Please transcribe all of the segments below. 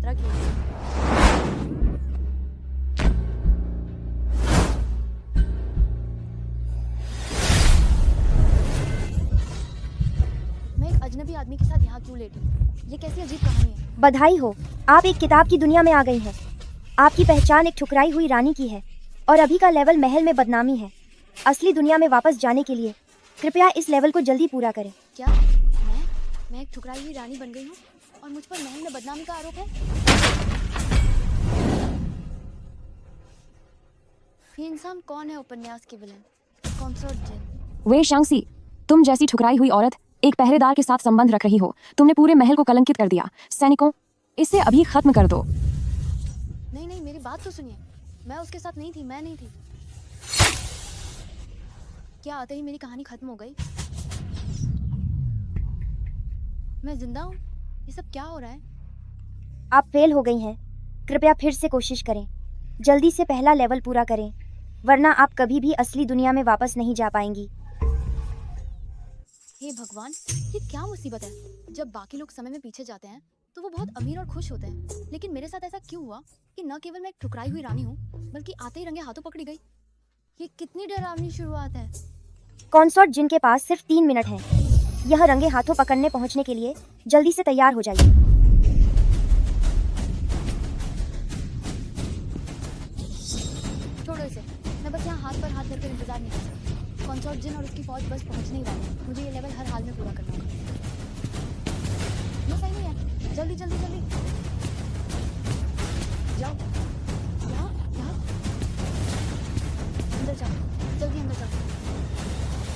यात्रा की है। मैं एक अजनबी आदमी के साथ यहाँ क्यों लेटी हूँ? ये कैसी अजीब कहानी है। बधाई हो, आप एक किताब की दुनिया में आ गई हैं। आपकी पहचान एक ठुकराई हुई रानी की है और अभी का लेवल महल में बदनामी है। असली दुनिया में वापस जाने के लिए कृपया इस लेवल को जल्दी पूरा करें। क्या मैं एक ठुकराई हुई रानी बन गई हूँ और मुझ पर महल में बदनामी का आरोप है? ये इंसान कौन है उपन्यास की विलेन? कंसर्ट जिन। वे शांगसी, तुम जैसी ठुकराई हुई औरत एक पहरेदार के साथ संबंध रख रही हो। तुमने पूरे महल को कलंकित कर दिया। सैनिकों, इसे अभी खत्म कर दो। नहीं, मेरी बात तो सुनिए। मैं उसके साथ नहीं थी, मैं नहीं थी। क्या आते ही मेरी कहानी खत्म हो गई? मैं जिंदा हूँ? ये सब क्या हो रहा है? आप फेल हो गई हैं। कृपया फिर से कोशिश करें। जल्दी से पहला लेवल पूरा करें, वरना आप कभी भी असली दुनिया में वापस नहीं जा पाएंगी। हे भगवान, ये क्या मुसीबत है? जब बाकी लोग समय में पीछे जाते हैं तो वो बहुत अमीर और खुश होते हैं, लेकिन मेरे साथ ऐसा क्यों हुआ कि न केवल मैं एक ठुकराई हुई रानी हूँ, बल्कि आते ही रंगे हाथों पकड़ी गई। ये कितनी डरावनी शुरुआत है। कॉन्सर्ट जिनके पास सिर्फ 3 मिनट हैं। यह रंगे हाथों पकड़ने पहुंचने के लिए जल्दी से तैयार हो जाइए। छोड़ो इसे, मैं बस यहाँ हाथ पर हाथ धरकर इंतजार नहीं कर सकती। कॉन्सर्ट जिन और उसकी फौज बस पहुंचने ही वाली है। मुझे ये लेवल हर हाल में पूरा करना होगा। ये सही नहीं है। जल्दी जल्दी जल्दी जाओ। यहाँ अंदर जाओ, जल्दी अंदर जाओ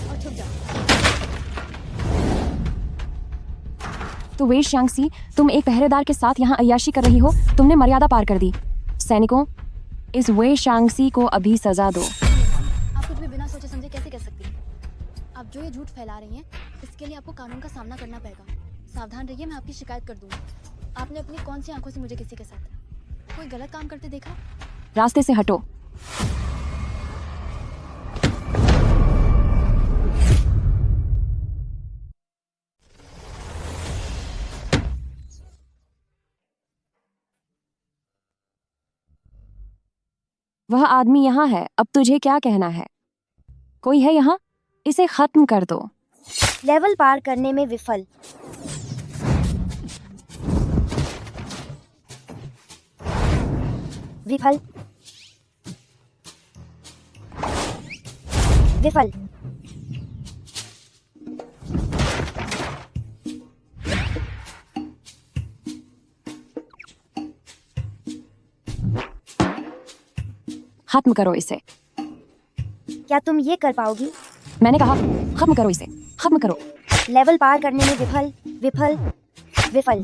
और छुप जाओ। तो वे शांगसी, तुम एक पहरेदार के साथ यहाँ अय्याशी कर रही हो। तुमने मर्यादा पार कर दी। सैनिकों, इस वे शांगसी को अभी सजा दो। आप कुछ भी बिना सोचे समझे कैसे कह सकती हैं? आप जो ये झूठ फैला रही हैं, इसके लिए आपको कानून का सामना करना पड़ेगा। सावधान रहिए, मैं आपकी शिकायत कर दूंगी। आपने अपनी कौन सी आंखों से मुझे किसी के साथ कोई गलत काम करते देखा? रास्ते से हटो। वह आदमी यहाँ है। अब तुझे क्या कहना है? कोई है यहाँ? इसे खत्म कर दो। लेवल पार करने में विफल। विफल। विफल। खत्म करो इसे। क्या तुम ये कर पाओगी? मैंने कहा खत्म करो इसे। खत्म करो। लेवल पार करने में विफल, विफल, विफल।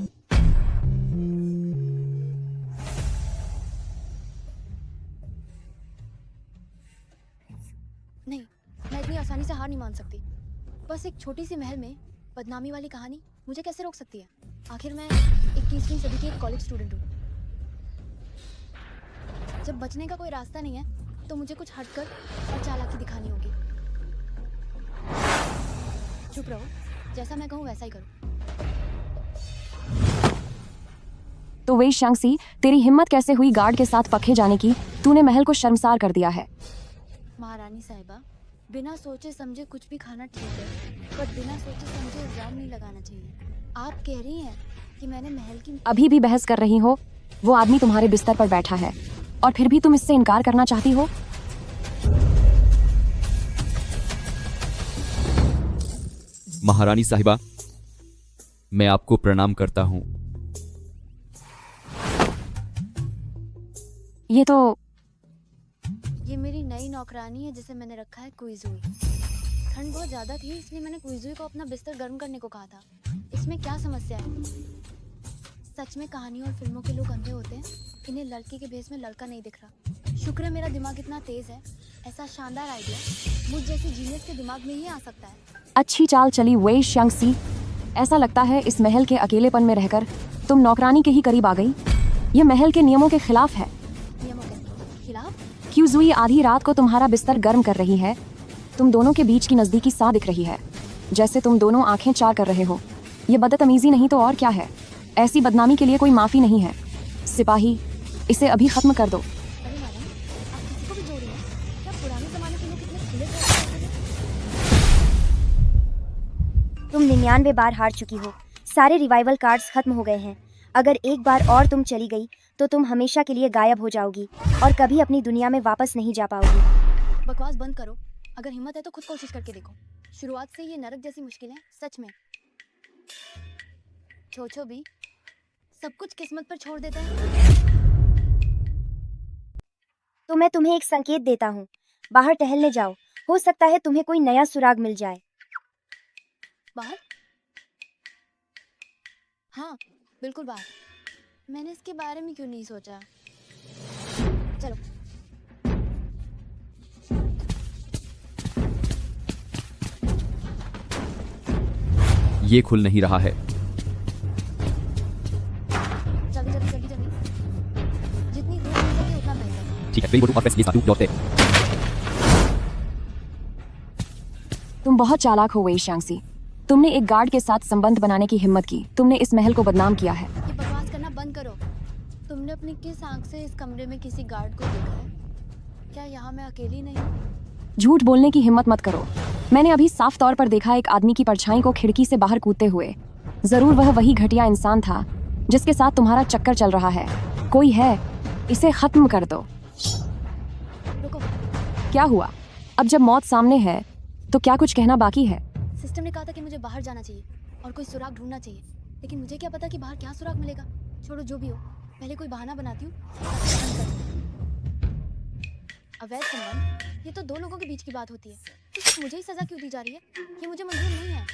नहीं, मैं इतनी आसानी से हार नहीं मान सकती। बस एक छोटी सी महल में बदनामी वाली कहानी मुझे कैसे रोक सकती है? आखिर मैं 21वीं सदी की एक कॉलेज स्टूडेंट हूँ। जब बचने का कोई रास्ता नहीं है तो मुझे कुछ हटकर और चालाकी दिखानी होगी। चुप रहो, जैसा मैं कहूँ वैसा ही करो। तो वे शांगसी, तेरी हिम्मत कैसे हुई गार्ड के साथ पखे जाने की? तूने महल को शर्मसार कर दिया है। महारानी साहिबा, बिना सोचे समझे कुछ भी खाना ठीक है, पर बिना सोचे समझे इल्जाम नहीं लगाना चाहिए। आप कह रही हैं कि मैंने महल की... अभी भी बहस कर रही हो? वो आदमी तुम्हारे बिस्तर पर बैठा है और फिर भी तुम इससे इनकार करना चाहती हो? महारानी साहिबा, मैं आपको प्रणाम करता हूँ। ये मेरी नई नौकरानी है जिसे मैंने रखा है कुइजुई। ठंड बहुत ज्यादा थी इसलिए मैंने कुइजुई को अपना बिस्तर गर्म करने को कहा था। इसमें क्या समस्या है? सच में कहानियों और फिल्मों के लोग अंधे होते हैं। इन्हें लड़की के भेस में लड़का नहीं दिख रहा। शुक्र है मेरा दिमाग इतना तेज है। ऐसा शानदार आइडिया मुझ जैसे जीनियस के दिमाग में ही आ सकता है। अच्छी चाल चली वे शांगसी। ऐसा लगता है इस महल के अकेलेपन में रहकर तुम नौकरानी के ही करीब आ गई। यह महल के नियमों के खिलाफ है। नियमों के खिलाफ? क्यूजुई आधी रात को तुम्हारा बिस्तर गर्म कर रही है। तुम दोनों के बीच की नजदीकी सा दिख रही है, जैसे तुम दोनों आंखें चार कर रहे हो। ये बदतमीजी नहीं तो और क्या है? ऐसी बदनामी के लिए कोई माफी नहीं है। सिपाही, इसे अभी खत्म कर दो। अरे मैडम, आप किसी को भी जोड़ रही हैं? क्या पुराने जमाने के लोग इतने खुले थे? तुम 99 बार हार चुकी हो। सारे रिवाइवल कार्ड्स खत्म हो गए हैं। अगर एक बार और तुम चली गई तो तुम हमेशा के लिए गायब हो जाओगी और कभी अपनी दुनिया में वापस नहीं जा पाओगी। बकवास बंद करो। अगर हिम्मत है तो खुद कोशिश करके देखो। शुरुआत से ये नरक जैसी मुश्किल है, सच में। छोछो भी सब कुछ किस्मत पर छोड़ देता है। तो मैं तुम्हें एक संकेत देता हूँ, बाहर टहलने जाओ। हो सकता है तुम्हें कोई नया सुराग मिल जाए। बाहर? हाँ, बिल्कुल बाहर। मैंने इसके बारे में क्यों नहीं सोचा? चलो। ये खुल नहीं रहा है। जल्दी जल्दी जल्दी जल्दी। जितनी दूर हो सके उतना बेहतर। ठीक है, फिर और ये साधु लौटते। तुम बहुत चालाक हो वेई शांगसी। तुमने एक गार्ड के साथ संबंध बनाने की हिम्मत की। तुमने इस महल को बदनाम किया है। ये बकवास करना बंद करो। तुमने अपनी किस आंख से इस कमरे में किसी गार्ड को देखा है? क्या यहाँ मैं अकेली नहीं हूँ? झूठ बोलने की हिम्मत मत करो। मैंने अभी साफ तौर पर देखा एक आदमी की परछाई को खिड़की से बाहर कूदते हुए। जरूर वह वही घटिया इंसान था जिसके साथ तुम्हारा चक्कर चल रहा है। कोई है, इसे खत्म कर दो। रुको। क्या हुआ? अब जब मौत सामने है तो क्या कुछ कहना बाकी है? सिस्टम ने कहा था कि मुझे बाहर जाना चाहिए और कोई सुराग ढूंढना चाहिए, लेकिन मुझे क्या पता कि बाहर क्या सुराग मिलेगा। छोड़ो, जो भी हो, पहले कोई बहाना बनाती हूँ। अवैध संबंध, ये तो दो लोगों के बीच की बात होती है, तो सिर्फ मुझे ही सजा क्यों दी जा रही है? ये मुझे मंजूर नहीं है।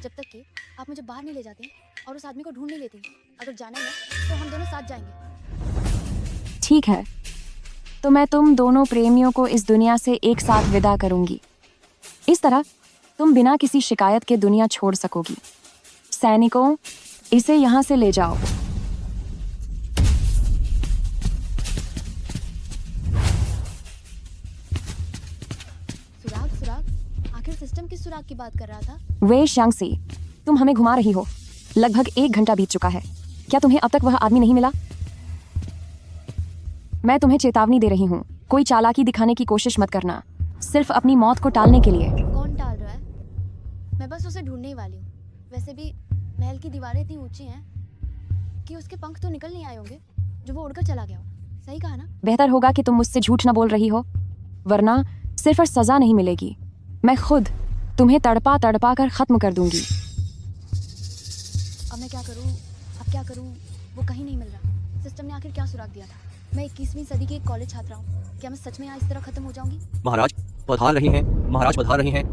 जब तक कि आप मुझे बाहर नहीं ले जाते और उस आदमी को ढूंढ नहीं लेती। अगर जाना है तो हम दोनों साथ जाएंगे। ठीक है, तो मैं तुम दोनों प्रेमियों को इस दुनिया से एक साथ विदा करूंगी। इस तरह तुम बिना किसी शिकायत के दुनिया छोड़ सकोगी। सैनिकों, इसे यहाँ से ले जाओ। सुराग सुराग, आखिर सिस्टम किस सुराग की बात कर रहा था? वे शांगसी, तुम हमें घुमा रही हो। लगभग 1 घंटा बीत चुका है। क्या तुम्हें अब तक वह आदमी नहीं मिला? मैं तुम्हें चेतावनी दे रही हूँ, कोई चालाकी दिखाने की कोशिश मत करना, सिर्फ अपनी मौत को टालने के लिए। कौन टाल रहा है? मैं बस उसे ढूंढने ही वाली हूँ। वैसे भी महल की दीवारें इतनी ऊंची हैं कि उसके पंख तो निकल नहीं आए होंगे जो वो उड़कर चला गया हो। सही कहा ना? बेहतर होगा कि तुम मुझसे झूठ न बोल रही हो, वरना सिर्फ और सजा नहीं मिलेगी, मैं खुद तुम्हें तड़पा तड़पा कर खत्म कर दूंगी। अब मैं क्या करूँ? अब क्या करूँ? वो कहीं नहीं मिल रहा। सिस्टम ने आखिर क्या सुराग दिया था? मैं 21वीं सदी की एक कॉलेज छात्रा हूँ। क्या मैं सच में यहाँ इस तरह खत्म हो जाऊंगी? महाराज पधार रहे हैं, महाराज पधार रहे हैं।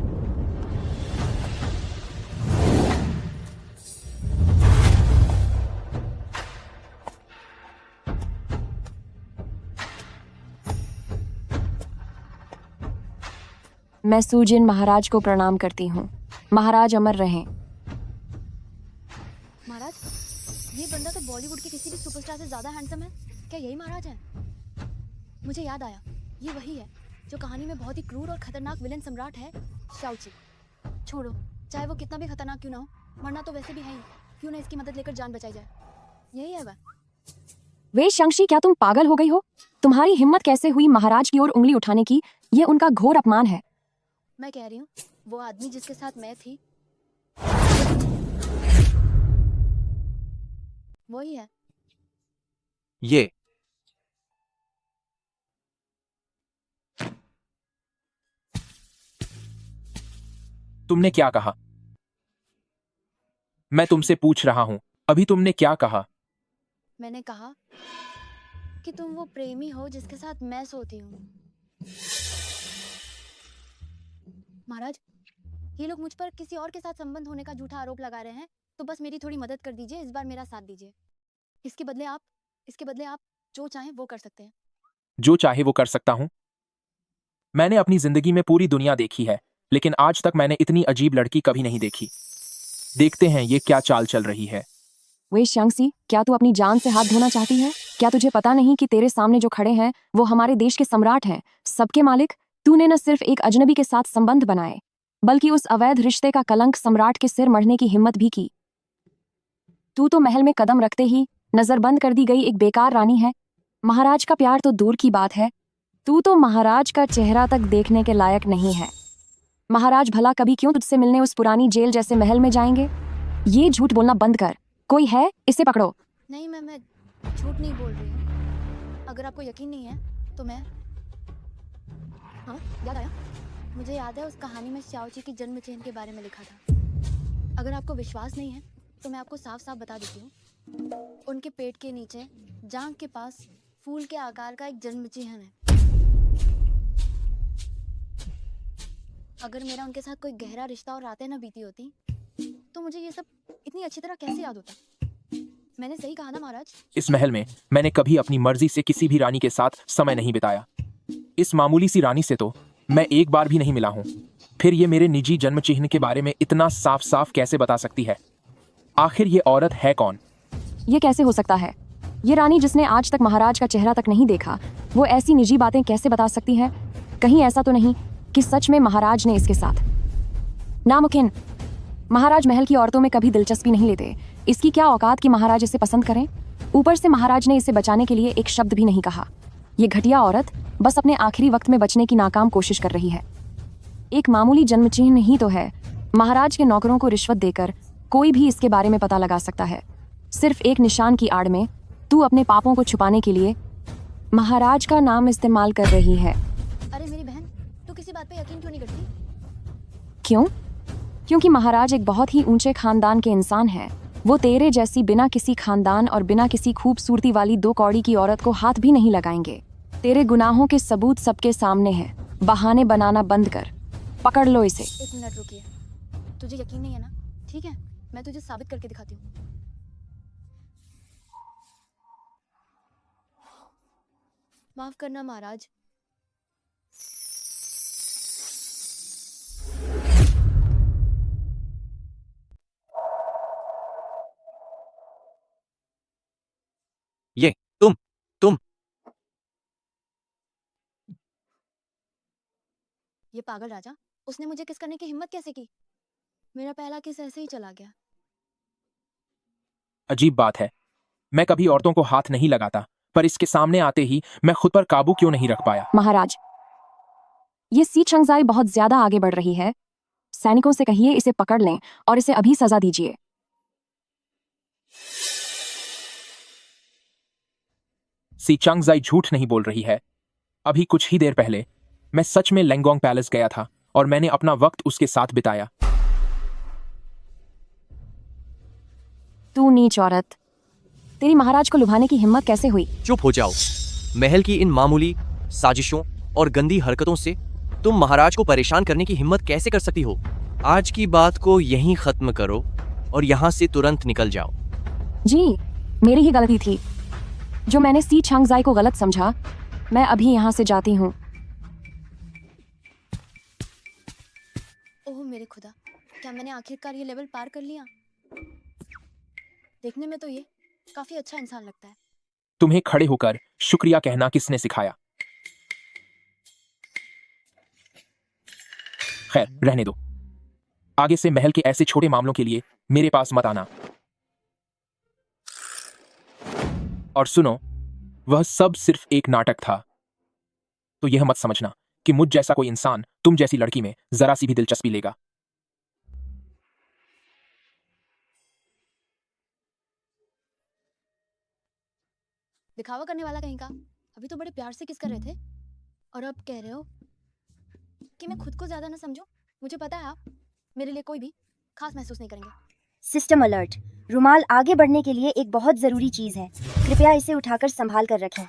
मैं सूजिन महाराज को प्रणाम करती हूँ। महाराज अमर रहें। महाराज, ये बंदा तो बॉलीवुड के किसी भी सुपरस्टार से ज्यादा हैंडसम है। क्या यही महाराज है? मुझे याद आया, ये वही है जो कहानी में बहुत ही क्रूर और खतरनाक विलेन सम्राट है, शाओची। छोड़ो, चाहे वो कितना भी खतरनाक क्यों ना हो, मरना तो वैसे भी है ही। क्यों ना इसकी मदद लेकर जान बचाई जाए। यही है वह। वे शंक्षी, क्या तुम पागल हो गई हो? तुम्हारी हिम्मत कैसे हुई महाराज की ओर उंगली उठाने की? ये उनका घोर अपमान है। मैं कह रही हूँ, वो आदमी जिसके साथ मैं थी वही है। ये तुमने क्या कहा? मैं तुमसे पूछ रहा हूं, अभी तुमने क्या कहा? मैंने कहा कि तुम वो प्रेमी हो जिसके साथ मैं सोती हूँ। महाराज, ये लोग मुझ पर किसी और के साथ संबंध होने का झूठा आरोप लगा रहे हैं, तो बस मेरी थोड़ी मदद कर दीजिए। इस बार मेरा साथ दीजिए। इसके बदले आप जो चाहें वो कर सकते हैं। जो चाहे वो कर सकता हूं? मैंने अपनी जिंदगी में पूरी दुनिया देखी है, लेकिन आज तक मैंने इतनी अजीब लड़की कभी नहीं देखी। देखते हैं ये क्या चाल चल रही है। वे शंगसी, क्या तू अपनी जान से हाथ धोना चाहती है? क्या तुझे पता नहीं कि तेरे सामने जो खड़े हैं वो हमारे देश के सम्राट हैं, सबके मालिक? तूने न सिर्फ एक अजनबी के साथ संबंध बनाए, बल्कि उस अवैध रिश्ते का कलंक सम्राट के सिर मढ़ने की हिम्मत भी की। तू तो महल में कदम रखते ही नजरबंद कर दी गई एक बेकार रानी है। महाराज का प्यार तो दूर की बात है, तू तो महाराज का चेहरा तक देखने के लायक नहीं है। महाराज भला कभी क्यों तुझसे मिलने उस पुरानी जेल जैसे महल में जाएंगे? ये झूठ बोलना बंद कर। कोई है, इसे पकड़ो। नहीं मैं झूठ नहीं बोल रही हूँ। अगर आपको यकीन नहीं है तो मैं हाँ याद आया, मुझे याद है उस कहानी में श्याओची की जन्म चिन्ह के बारे में लिखा था। अगर आपको विश्वास नहीं है तो मैं आपको साफ साफ बता देती हूँ। उनके पेट के नीचे जांघ के पास फूल के आकार का एक जन्म चिन्ह है। अगर मेरा उनके साथ कोई गहरा रिश्ता और रातें ना बीती होती तो मुझे ये सब इतनी अच्छी तरह कैसे याद होता? मैंने सही कहा ना महाराज? इस महल में मैंने कभी अपनी मर्जी से किसी भी रानी के साथ समय नहीं बिताया। इस मामूली सी रानी से तो मैं एक बार भी नहीं मिला हूँ। फिर ये मेरे निजी जन्म चिन्ह के बारे में इतना साफ साफ कैसे बता सकती है? आखिर ये औरत है कौन? ये कैसे हो सकता है? ये रानी जिसने आज तक महाराज का चेहरा तक नहीं देखा, वो ऐसी निजी बातें कैसे बता सकती है? कहीं ऐसा तो नहीं कि सच में महाराज ने इसके साथ? नामुमकिन। महाराज महल की औरतों में कभी दिलचस्पी नहीं लेते। इसकी क्या औकात कि महाराज इसे पसंद करें? ऊपर से महाराज ने इसे बचाने के लिए एक शब्द भी नहीं कहा। ये घटिया औरत बस अपने आखिरी वक्त में बचने की नाकाम कोशिश कर रही है। एक मामूली जन्म चिन्ह ही तो है। महाराज के नौकरों को रिश्वत देकर कोई भी इसके बारे में पता लगा सकता है। सिर्फ एक निशान की आड़ में तू अपने पापों को छुपाने के लिए महाराज का नाम इस्तेमाल कर रही है। अरे मेरी बहन, तू किसी बात पे यकीन क्यों नहीं करती? क्यों? क्योंकि महाराज एक बहुत ही ऊंचे खानदान के इंसान हैं। वो तेरे जैसी बिना किसी खानदान और बिना किसी खूबसूरती वाली 2 कौड़ी की औरत को हाथ भी नहीं लगाएंगे। तेरे गुनाहों के सबूत सबके सामने हैं। बहाने बनाना बंद कर। पकड़ लो इसे। 1 मिनट रुकिए। तुझे यकीन नहीं है ना? ठीक है, मैं तुझे साबित करके दिखाती हूँ। माफ करना महाराज। ये तुम ये पागल राजा, उसने मुझे किस करने की हिम्मत कैसे की? मेरा पहला किस ऐसे ही चला गया। अजीब बात है, मैं कभी औरतों को हाथ नहीं लगाता, पर इसके सामने आते ही मैं खुद पर काबू क्यों नहीं रख पाया? महाराज, ये सी चंगजाई बहुत ज्यादा आगे बढ़ रही है। सैनिकों से कहिए इसे पकड़ लें और इसे अभी सजा दीजिए। सी चंगजाई झूठ नहीं बोल रही है। अभी कुछ ही देर पहले मैं सच में लेंगोंग पैलेस गया था और मैंने अपना वक्त उसके साथ बिताया। तू नीच औरत, तेरी महाराज को लुभाने की हिम्मत कैसे हुई? चुप हो जाओ। महल की इन मामूली साजिशों और गंदी हरकतों से तुम महाराज को परेशान करने की हिम्मत कैसे कर सकती हो? आज की बात को यहीं खत्म करो और यहाँ से तुरंत निकल जाओ। जी, मेरी ही गलती थी। जो मैंने सी चंगजाई को गलत समझा, मैं अभी यहाँ से जाती हूँ। ओह मेरे खुदा, क्या मैंने आखिरकार ये लेवल पार कर लिया? देखने में तो ये काफी अच्छा इंसान लगता है। तुम्हें खड़े होकर शुक्रिया कहना किसने सिखाया? खैर, रहने दो। आगे से महल के ऐसे छोटे मामलों के लिए मेरे पास मत आना। और सुनो, वह सब सिर्फ एक नाटक था। तो यह मत समझना कि मुझ जैसा कोई इंसान तुम जैसी लड़की में जरा सी भी दिलचस्पी लेगा। दिखावा करने वाला कहीं का। अभी तो बड़े प्यार से किस कर रहे थे और अब कह रहे हो कि मैं खुद को ज्यादा ना समझूं। मुझे पता है आप मेरे लिए कोई भी खास महसूस नहीं करेंगे। System alert. रुमाल आगे बढ़ने के लिए एक बहुत जरूरी चीज है। कृपया इसे उठाकर संभाल कर रखें।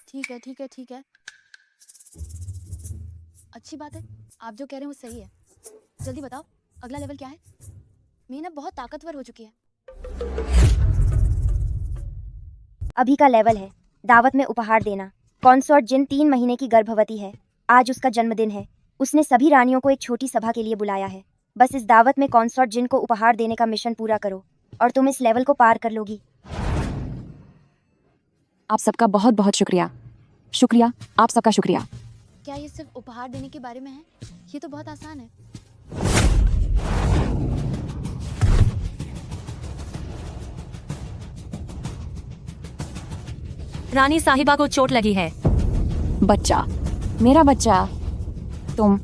ठीक है ठीक है ठीक है, अच्छी बात है। आप जो कह रहे हैं वो सही है। जल्दी बताओ अगला लेवल क्या है? मीना बहुत ताकतवर हो चुकी है। अभी का लेवल है दावत में उपहार देना। कॉन्सॉर्ट जिन 3 महीने की गर्भवती है। आज उसका जन्मदिन है। उसने सभी रानियों को एक छोटी सभा के लिए बुलाया है। बस इस दावत में कॉन्सॉर्ट जिन को उपहार देने का मिशन पूरा करो और तुम इस लेवल को पार कर लोगी। आप सबका बहुत बहुत शुक्रिया। शुक्रिया, आप सबका शुक्रिया। क्या ये सिर्फ उपहार देने के बारे में है? ये तो बहुत आसान है। रानी साहिबा को चोट लगी है। बच्चा, मेरा बच्चा, तुम,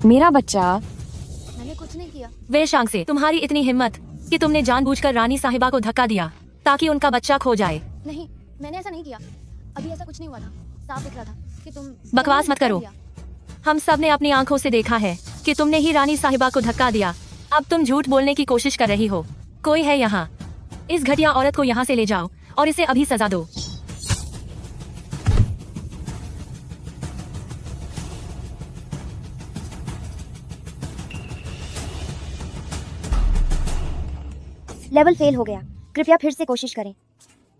मेरा बच्चा। मैंने कुछ नहीं किया। वे शांग से तुम्हारी इतनी हिम्मत कि तुमने जानबूझकर रानी साहिबा को धक्का दिया ताकि उनका बच्चा खो जाए। नहीं, मैंने ऐसा नहीं किया। अभी ऐसा कुछ नहीं हुआ था। साफ दिख रहा था कि तुम बकवास मत करो। हम सब ने अपनी आंखों से देखा है कि तुमने ही रानी साहिबा को धक्का दिया। अब तुम झूठ बोलने की कोशिश कर रही हो। कोई है यहाँ। इस घटिया औरत को यहाँ से ले जाओ और इसे अभी सजा दो। लेवल फेल हो गया, कृपया फिर से कोशिश करें।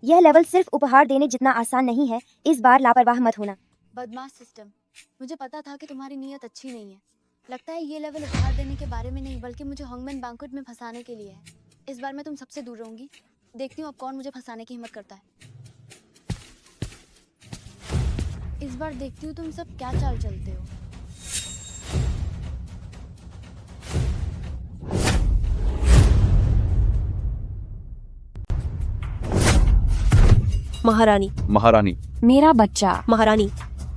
यह लेवल सिर्फ उपहार देने जितना आसान नहीं है, इस बार लापरवाह मत होना। बदमाश सिस्टम, मुझे पता था कि तुम्हारी नीयत अच्छी नहीं है। लगता है ये लेवल उपहार देने के बारे में नहीं बल्कि मुझे हॉन्गमैन बैंक्वेट में फंसाने के लिए है। इस बार मैं तुम सबसे दूर रहूंगी। देखती हूँ अब कौन मुझे फंसाने की हिम्मत करता है। इस बार देखती हूँ तुम सब क्या चाल चलते हो। महारानी, महारानी, मेरा बच्चा। महारानी,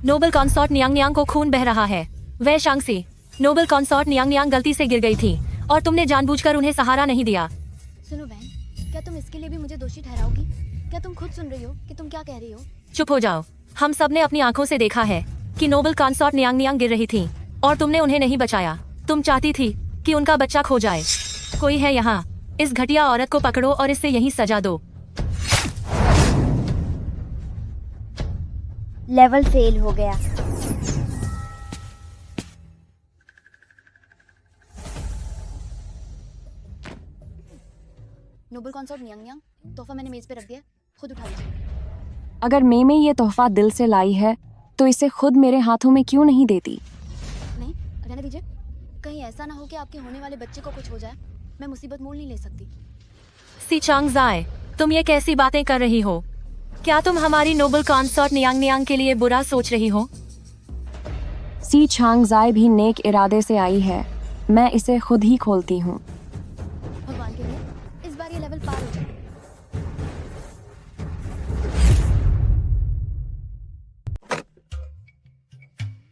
नोबल कंसॉर्ट नियांग नियांग को खून बह रहा है। वह शांगसी, नोबल कंसॉर्ट नियांग नियांग गलती से गिर गई थी और तुमने जानबूझकर उन्हें सहारा नहीं दिया। सुनो बहन, क्या तुम इसके लिए भी मुझे दोषी ठहराओगी? क्या तुम खुद सुन रही हो कि तुम क्या कह रही हो? चुप हो जाओ। हम सब ने अपनी आंखों से देखा है कि नोबल कंसॉर्ट नियांग नियांग गिर रही थी और तुमने उन्हें नहीं बचाया। तुम चाहती थी कि उनका बच्चा खो जाए। कोई है यहाँ। इस घटिया औरत को पकड़ो और इससे यही सजा दो। लेवल फेल हो गया। नोबल कंसॉर्ट नियांग नियांग, तोहफा मैंने मेज पे रख दिया, खुद उठा लीजिए। अगर मैं ये तोहफा दिल से लाई है तो इसे खुद मेरे हाथों में क्यों नहीं देती? नहीं, रहने दीजिए। कहीं ऐसा ना हो कि आपके होने वाले बच्चे को कुछ हो जाए। मैं मुसीबत मोल नहीं ले सकती। सी चांगजाए, तुम ये कैसी बातें कर रही हो? क्या तुम हमारी नोबल कंसॉर्ट नियांग नियांग के लिए बुरा सोच रही हो? सी छांगजाई भी नेक इरादे से आई है। मैं इसे खुद ही खोलती हूँ। भगवान के लिए इस बार ये लेवल पार हो जाए।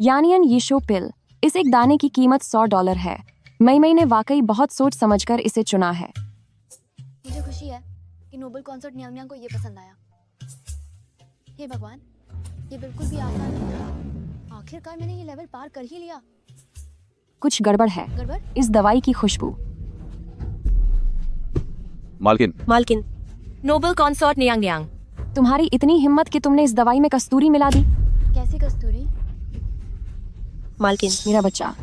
यानियन यीशु पिल। इस एक दाने की कीमत $100 है। मई ने वाकई बहुत सोच समझकर इसे चुना है। मुझे खुशी है कि नोबल कंसॉर्ट नियांग नियांग को ये पसंद आया। हे भगवान, ये बिल्कुल भी आसान नहीं था। आखिरकार मैंने ये लेवल पार कर ही लिया। कुछ गड़बड़ है। गड़बड़? इस दवाई की खुशबू। मालकिन, मालकिन, नोबल कंसॉर्ट नियांग नियांग, तुम्हारी इतनी हिम्मत कि तुमने इस दवाई में कस्तूरी मिला दी। कैसी कस्तूरी? मालकिन, मेरा बच्चा,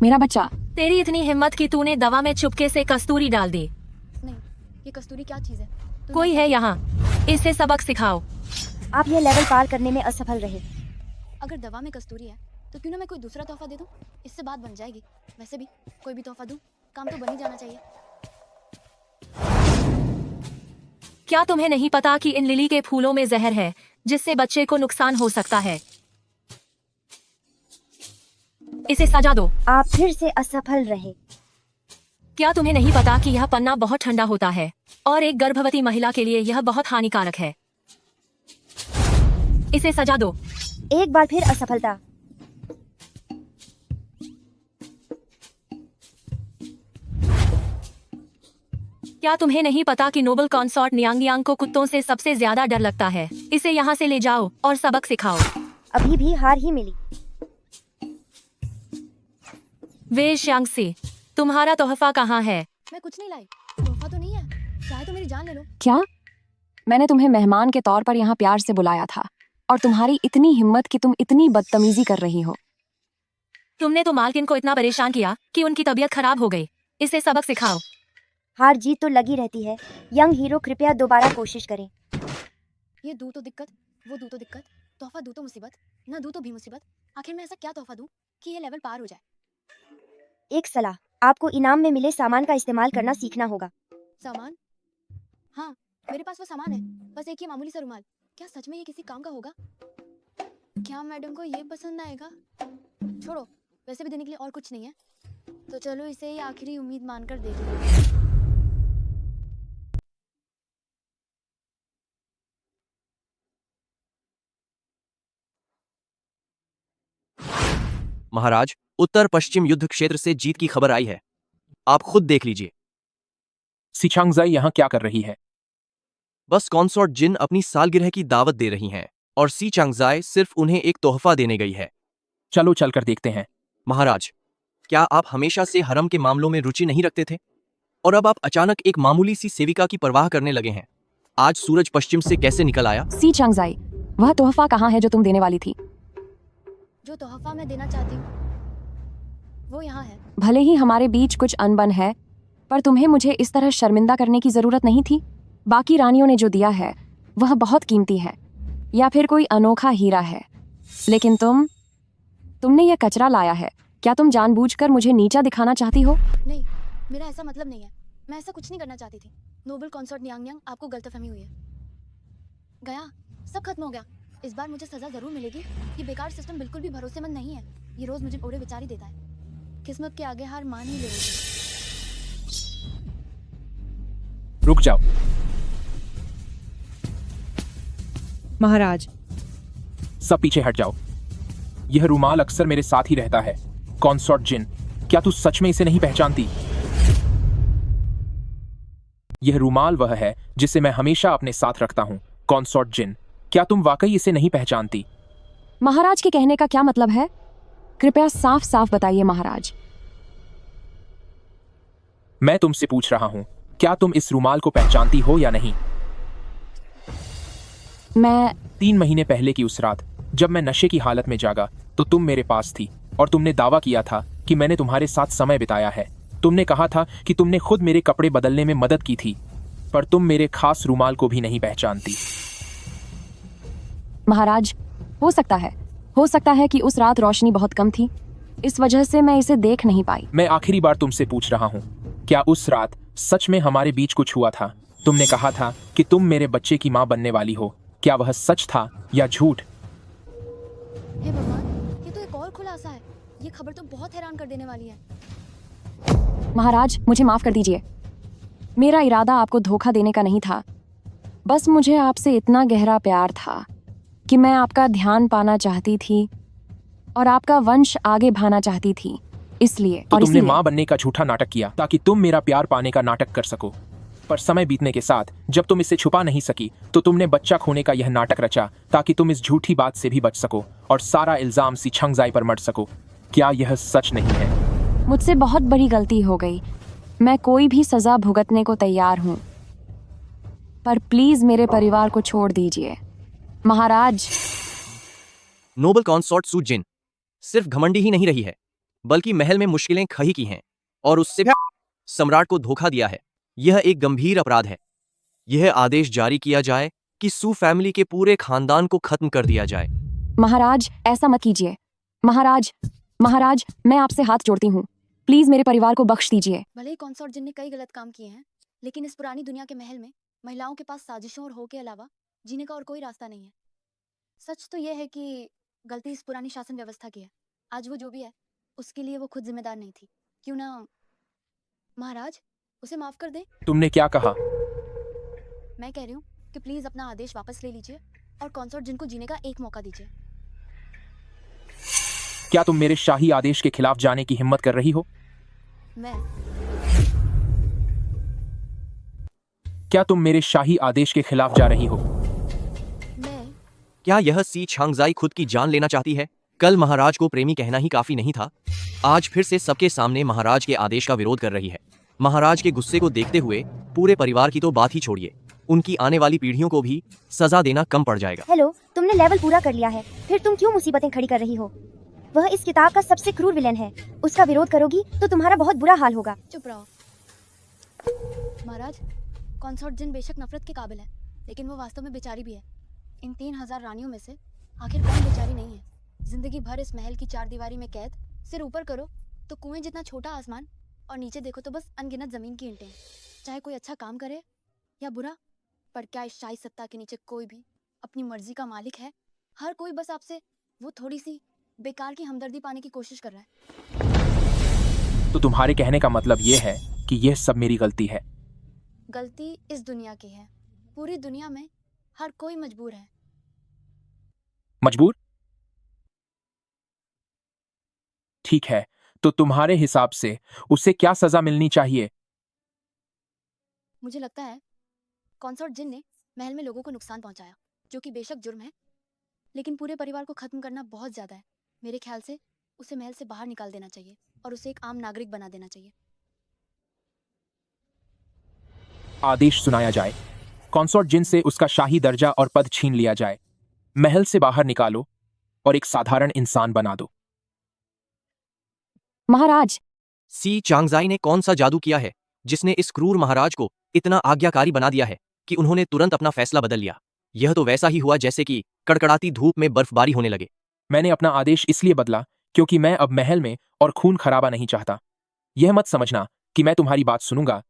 मेरा बच्चा। तेरी इतनी हिम्मत कि तूने दवा में चुपके से कस्तूरी डाल दी। नहीं, ये कस्तूरी क्या चीज है? तुमने कोई ऐसा है क्यों? यहाँ। इसे सबक सिखाओ। आप यह लेवल पार करने में असफल रहे। अगर दवा में कस्तूरी है तो क्यों ना मैं कोई दूसरा तोहफा दे दूं? इससे बात बन जाएगी। वैसे भी कोई भी तोहफा दूं, काम तो बन ही जाना चाहिए। क्या तुम्हें नहीं पता कि इन लिली के फूलों में जहर है जिससे बच्चे को नुकसान हो सकता है? इसे सजा दो। आप फिर से असफल रहे। क्या तुम्हें नहीं पता कि यह पन्ना बहुत ठंडा होता है और एक गर्भवती महिला के लिए यह बहुत हानिकारक है? इसे सजा दो। एक बार फिर असफलता। क्या तुम्हें नहीं पता कि नोबल कंसॉर्ट नियांग नियांग को कुत्तों से सबसे ज्यादा डर लगता है? इसे यहाँ से ले जाओ और सबक सिखाओ। अभी भी हार ही मिली। वे शांगसी, तुम्हारा तोहफा कहाँ है? मैं कुछ नहीं लाई। तोहफा तो नहीं है। चाहे तो मेरी जान ले लो। क्या? मैंने तुम्हें मेहमान के तौर पर यहाँ प्यार से बुलाया था और तुम्हारी इतनी हिम्मत कि तुम इतनी बदतमीजी कर रही हो। तुमने तो मालकिन को इतना परेशान किया कि उनकी तबीयत खराब हो गई। इसे सबक सिखाओ। हार जीत तो लगी रहती है। यंग हीरो, कृपया दोबारा कोशिश करें। ये दू तो दिक्कत, वो दू तो दिक्कत, तोहफा दू तो मुसीबत, ना दू तो भी मुसीबत। आखिर मैं ऐसा क्या तोहफा दूं कि ये लेवल पार हो जाए? एक सलाह, आपको इनाम में मिले सामान का इस्तेमाल करना सीखना होगा। सामान? हाँ, मेरे पास वो सामान है। बस एक ही मामूली सा रुमाल। क्या सच में ये किसी काम का होगा? क्या मैडम को ये पसंद आएगा? छोड़ो, वैसे भी देने के लिए और कुछ नहीं है, तो चलो इसे ही आखिरी उम्मीद मानकर दे दो। महाराज, उत्तर पश्चिम युद्ध क्षेत्र से जीत की खबर आई है, आप खुद देख लीजिए। सी चांगजाई यहाँ क्या कर रही है? बस कॉन्सॉर्ट जिन अपनी सालगिरह की दावत दे रही हैं और सी चांगजाई सिर्फ उन्हें एक तोहफा देने गई है। चलो चलकर देखते हैं। महाराज, क्या आप हमेशा से हरम के मामलों में रुचि नहीं रखते थे और अब आप अचानक एक मामूली सी सेविका की परवाह करने लगे हैं? आज सूरज पश्चिम से कैसे निकल आया? सी चांगजाई, वह तोहफा कहाँ है जो तुम देने वाली थी? जो तोहफा मैं देना चाहती हूँ वो यहाँ है। भले ही हमारे बीच कुछ अनबन है, पर तुम्हें मुझे इस तरह शर्मिंदा करने की जरूरत नहीं थी। बाकी रानियों ने जो दिया है वह बहुत कीमती है, या फिर कोई अनोखा हीरा है, लेकिन तुमने यह कचरा लाया है। क्या तुम जानबूझकर मुझे नीचा दिखाना चाहती हो? नहीं, मेरा ऐसा मतलब नहीं है। मैं ऐसा कुछ नहीं करना चाहती थी। नोबल कॉन्सॉर्ट नियांग नियांग, आपको गलतफहमी हुई है। गया, सब खत्म हो गया। इस बार मुझे सजा जरूर मिलेगी। ये बेकार सिस्टम बिल्कुल भी भरोसेमंद नहीं है। ये रोज मुझे ओड़े विचार ही देता है। किस्मत के आगे हार मान ही ले रही है। रुक जाओ। महाराज, सब पीछे हट जाओ। यह रुमाल अक्सर मेरे साथ ही रहता है। कॉन्सॉर्ट जिन, क्या तू सच में इसे नहीं पहचानती? यह रुमाल वह है जिसे मैं हमेशा अपने साथ रखता हूँ। कॉन्सॉर्ट जिन, क्या तुम वाकई इसे नहीं पहचानती? महाराज के कहने का क्या मतलब है? कृपया साफ साफ बताइए महाराज। मैं तुमसे पूछ रहा हूँ, क्या तुम इस रुमाल को पहचानती हो या नहीं? मैं 3 महीने पहले की उस रात जब मैं नशे की हालत में जागा तो तुम मेरे पास थी और तुमने दावा किया था कि मैंने तुम्हारे साथ समय बिताया है। तुमने कहा था कि तुमने खुद मेरे कपड़े बदलने में मदद की थी, पर तुम मेरे खास रुमाल को भी नहीं पहचानती। महाराज, हो सकता है कि उस रात रोशनी बहुत कम थी, इस वजह से मैं इसे देख नहीं पाई। मैं आखिरी बार तुमसे पूछ रहा हूँ, क्या उस रात सच में हमारे बीच कुछ हुआ था? तुमने कहा था कि तुम मेरे बच्चे की माँ बनने वाली हो। क्या वह सच था या झूठ? हे भगवान, ये तो एक और खुलासा है। ये खबर तो बहुत हैरान कर देने वाली है। महाराज, मुझे माफ कर दीजिए। मेरा इरादा आपको धोखा देने का नहीं था। बस मुझे आपसे इतना गहरा प्यार था कि मैं आपका ध्यान पाना चाहती थी और आपका वंश आगे बढ़ाना चाहती थी। इसलिए तो तुमने माँ बनने का झूठा नाटक किया ताकि तुम मेरा प्यार पाने का नाटक कर सको। पर समय बीतने के साथ जब तुम इसे छुपा नहीं सकी तो तुमने बच्चा खोने का यह नाटक रचा ताकि तुम इस झूठी बात से भी बच सको और सारा इल्जाम सी चांगजाई पर मढ़ सको। क्या यह सच नहीं है? मुझसे बहुत बड़ी गलती हो गई। मैं कोई भी सजा भुगतने को तैयार हूँ, पर प्लीज मेरे परिवार को छोड़ दीजिए। महाराज, नोबल कॉन्सॉर्ट सू जिन सिर्फ घमंडी ही नहीं रही है, बल्कि महल में मुश्किलें खड़ी की हैं और उससे भी सम्राट को धोखा दिया है। यह एक गंभीर अपराध है। यह आदेश जारी किया जाए कि सू फैमिली के पूरे खानदान को खत्म कर दिया जाए। महाराज, ऐसा मत कीजिए। महाराज, मैं आपसे हाथ जोड़ती हूँ। प्लीज मेरे परिवार को बख्श दीजिए। भले ही कॉन्सॉर्ट जिन ने कई गलत काम किए हैं, लेकिन इस पुरानी दुनिया के महल में महिलाओं के पास साजिशों और हो के अलावा जीने का और कोई रास्ता नहीं है। सच तो यह है कि गलती इस पुरानी शासन व्यवस्था की है। आज वो जो भी है उसके लिए वो खुद जिम्मेदार नहीं थी। क्यों ना महाराज उसे माफ कर दें। तुमने क्या कहा? मैं कह रही हूँ कि प्लीज अपना आदेश वापस ले लीजिए और कॉन्सॉर्ट जिन को जीने का एक मौका दीजिए। क्या तुम मेरे शाही आदेश के खिलाफ जाने की हिम्मत कर रही हो? क्या तुम मेरे शाही आदेश के खिलाफ जा रही हो? क्या यह सी चांगजाई खुद की जान लेना चाहती है? कल महाराज को प्रेमी कहना ही काफी नहीं था, आज फिर से सबके सामने महाराज के आदेश का विरोध कर रही है। महाराज के गुस्से को देखते हुए पूरे परिवार की तो बात ही छोड़िए, उनकी आने वाली पीढ़ियों को भी सजा देना कम पड़ जाएगा। हेलो, तुमने लेवल पूरा कर लिया है, फिर तुम क्यों मुसीबतें खड़ी कर रही हो? वह इस किताब का सबसे क्रूर विलेन है। उसका विरोध करोगी तो तुम्हारा बहुत बुरा हाल होगा। चुप रहो महाराज। कॉन्सॉर्ट जिन बेशक नफरत के काबिल है, लेकिन वो वास्तव में बेचारी भी है। इन 3000 रानियों में से आखिर कौन बेचारी नहीं है? जिंदगी भर इस महल की 4 दीवारी में कैद, सिर ऊपर करो तो कुएं जितना छोटा आसमान और नीचे देखो तो बस अनगिनत जमीन की ईंटें। चाहे कोई अच्छा काम करे या बुरा, पर क्या इस शाही सत्ता के नीचे कोई भी अपनी मर्जी का मालिक है? हर कोई बस आपसे वो थोड़ी सी बेकार की हमदर्दी पाने की कोशिश कर रहा है। तो तुम्हारे कहने का मतलब ये है कि यह सब मेरी गलती है? गलती इस दुनिया की है। पूरी दुनिया में हर कोई मजबूर है। मजबूर? ठीक है, तो तुम्हारे हिसाब से उसे क्या सजा मिलनी चाहिए? मुझे लगता है कॉन्सर्ट जिन ने महल में लोगों को नुकसान पहुंचाया, जो कि बेशक जुर्म है, लेकिन पूरे परिवार को खत्म करना बहुत ज्यादा है। मेरे ख्याल से उसे महल से बाहर निकाल देना चाहिए और उसे एक आम नागरिक बना देना चाहिए। आदेश सुनाया जाए। कॉन्सोर्ट जिन से उसका शाही दर्जा और पद छीन लिया जाए, महल से बाहर निकालो और एक साधारण इंसान बना दो। महाराज, सी चांगजाई ने कौन सा जादू किया है जिसने इस क्रूर महाराज को इतना आज्ञाकारी बना दिया है कि उन्होंने तुरंत अपना फैसला बदल लिया? यह तो वैसा ही हुआ जैसे कि कड़कड़ाती धूप में बर्फबारी होने लगे। मैंने अपना आदेश इसलिए बदला क्योंकि मैं अब महल में और खून खराबा नहीं चाहता। यह मत समझना कि मैं तुम्हारी बात सुनूंगा,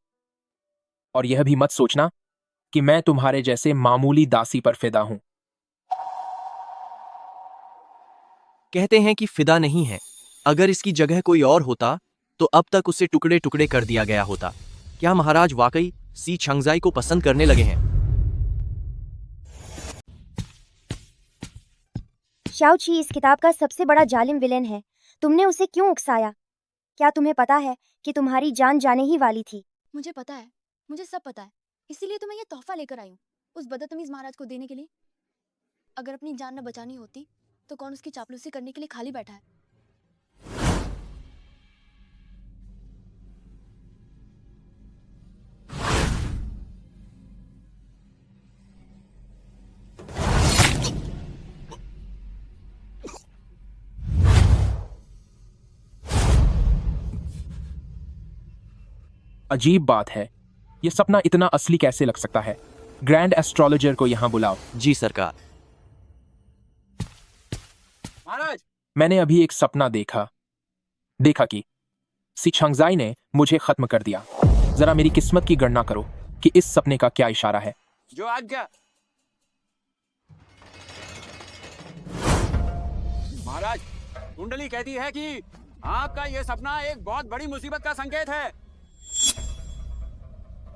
और यह भी मत सोचना कि मैं तुम्हारे जैसे मामूली दासी पर फिदा हूं। कहते हैं कि फिदा नहीं है। अगर इसकी जगह कोई और होता तो अब तक उसे टुकड़े टुकड़े कर दिया गया होता। क्या महाराज वाकई सी छंगजाई को पसंद करने लगे हैं? शाओची इस किताब का सबसे बड़ा जालिम विलेन है। तुमने उसे क्यों उकसाया? क्या तुम्हें पता है कि तुम्हारी जान जाने ही वाली थी? मुझे पता है, मुझे सब पता है, इसीलिए तो मैं ये तोहफा लेकर आई हूँ उस बदतमीज महाराज को देने के लिए। अगर अपनी जान न बचानी होती तो कौन उसकी चापलूसी करने के लिए खाली बैठा है? अजीब बात है, यह सपना इतना असली कैसे लग सकता है? ग्रैंड एस्ट्रोलॉजर को यहां बुलाओ। जी सरकार। महाराज, मैंने अभी एक सपना देखा कि सी छंगजाई ने मुझे खत्म कर दिया। जरा मेरी किस्मत की गणना करो कि इस सपने का क्या इशारा है। जो आज्ञा। महाराज, कुंडली कहती है कि आपका यह सपना एक बहुत बड़ी मुसीबत का संकेत है।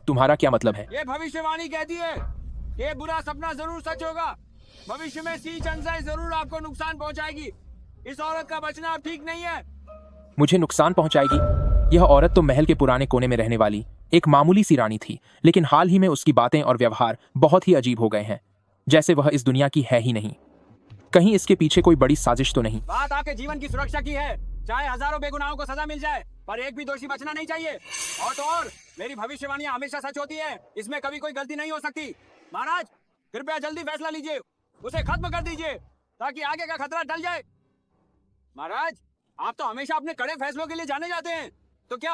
तुम्हारा क्या मतलब है? ये भविष्यवाणी कहती है कि ये बुरा सपना जरूर सच होगा। भविष्य में सी चंगजाई जरूर आपको नुकसान पहुंचाएगी। इस औरत का बचना अब ठीक नहीं है। मुझे नुकसान पहुंचाएगी? यह औरत तो महल के पुराने कोने में रहने वाली एक मामूली सी रानी थी, लेकिन हाल ही में उसकी बातें और व्यवहार बहुत ही अजीब हो गए हैं, जैसे वह इस दुनिया की है ही नहीं। कहीं इसके पीछे कोई बड़ी साजिश तो नहीं? बात आपके जीवन की सुरक्षा की है। चाहे हजारों बेगुनाहों को सजा मिल जाए, पर एक भी दोषी बचना नहीं चाहिए। और तो और, मेरी भविष्यवाणियां हमेशा सच होती है, इसमें कभी कोई गलती नहीं हो सकती। महाराज, कृपया जल्दी फैसला लीजिए, उसे खत्म कर दीजिए ताकि आगे का खतरा टल जाए। महाराज, आप तो हमेशा अपने कड़े फैसलों के लिए जाने जाते हैं, तो क्या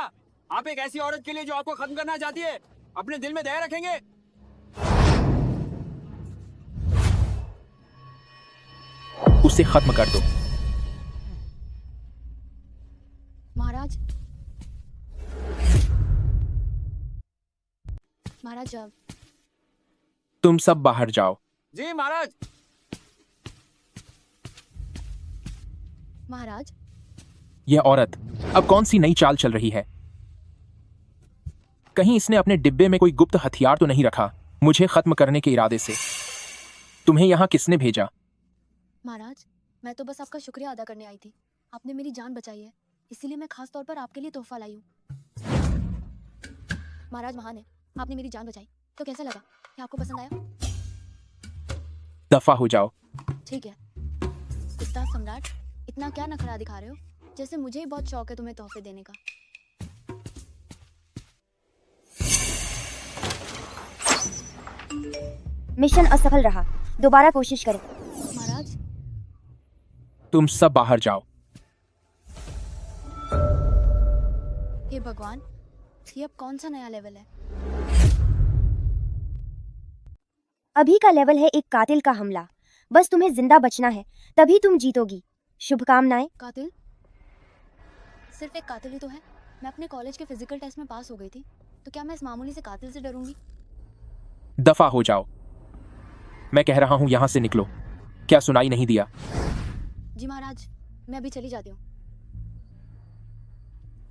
आप एक ऐसी औरत के लिए जो आपको खत्म करना चाहती है अपने दिल में दया रखेंगे? उसे खत्म कर दो। महाराज, महाराज, तुम सब बाहर जाओ। जी महाराज। महाराज, यह औरत अब कौन सी नई चाल चल रही है? कहीं इसने अपने डिब्बे में कोई गुप्त हथियार तो नहीं रखा मुझे खत्म करने के इरादे से? तुम्हें यहां किसने भेजा? महाराज, मैं तो बस आपका शुक्रिया अदा करने आई थी। आपने मेरी जान बचाई है, इसीलिए मैं खास तौर पर आपके लिए तोहफा लाई हूँ। महाराज महान है, आपने मेरी जान बचाई। तो कैसा लगा? क्या आपको पसंद आया? दफा हो जाओ। ठीक है। कुत्ता सम्राट, इतना क्या नखरा दिखा रहे हो? जैसे मुझे ही बहुत शौक है तुम्हें तोहफे देने का। मिशन असफल रहा, दोबारा कोशिश करें। महाराज, तुम सब बाहर जाओ। हे भगवान, ये अब कौन सा नया लेवल है? अभी का लेवल है एक कातिल का हमला। बस तुम्हें जिंदा बचना है, तभी तुम जीतोगी। शुभकामनाएं। कातिल? सिर्फ एक कातिल ही तो है। मैं अपने कॉलेज के फिजिकल टेस्ट में पास हो गई थी, तो क्या मैं इस मामूली से कातिल से डरूंगी? दफा हो जाओ। मैं कह रहा हूं यहां से निकलो। क्या सुनाई नहीं दिया? जी महाराज, मैं अभी चली जाती हूँ।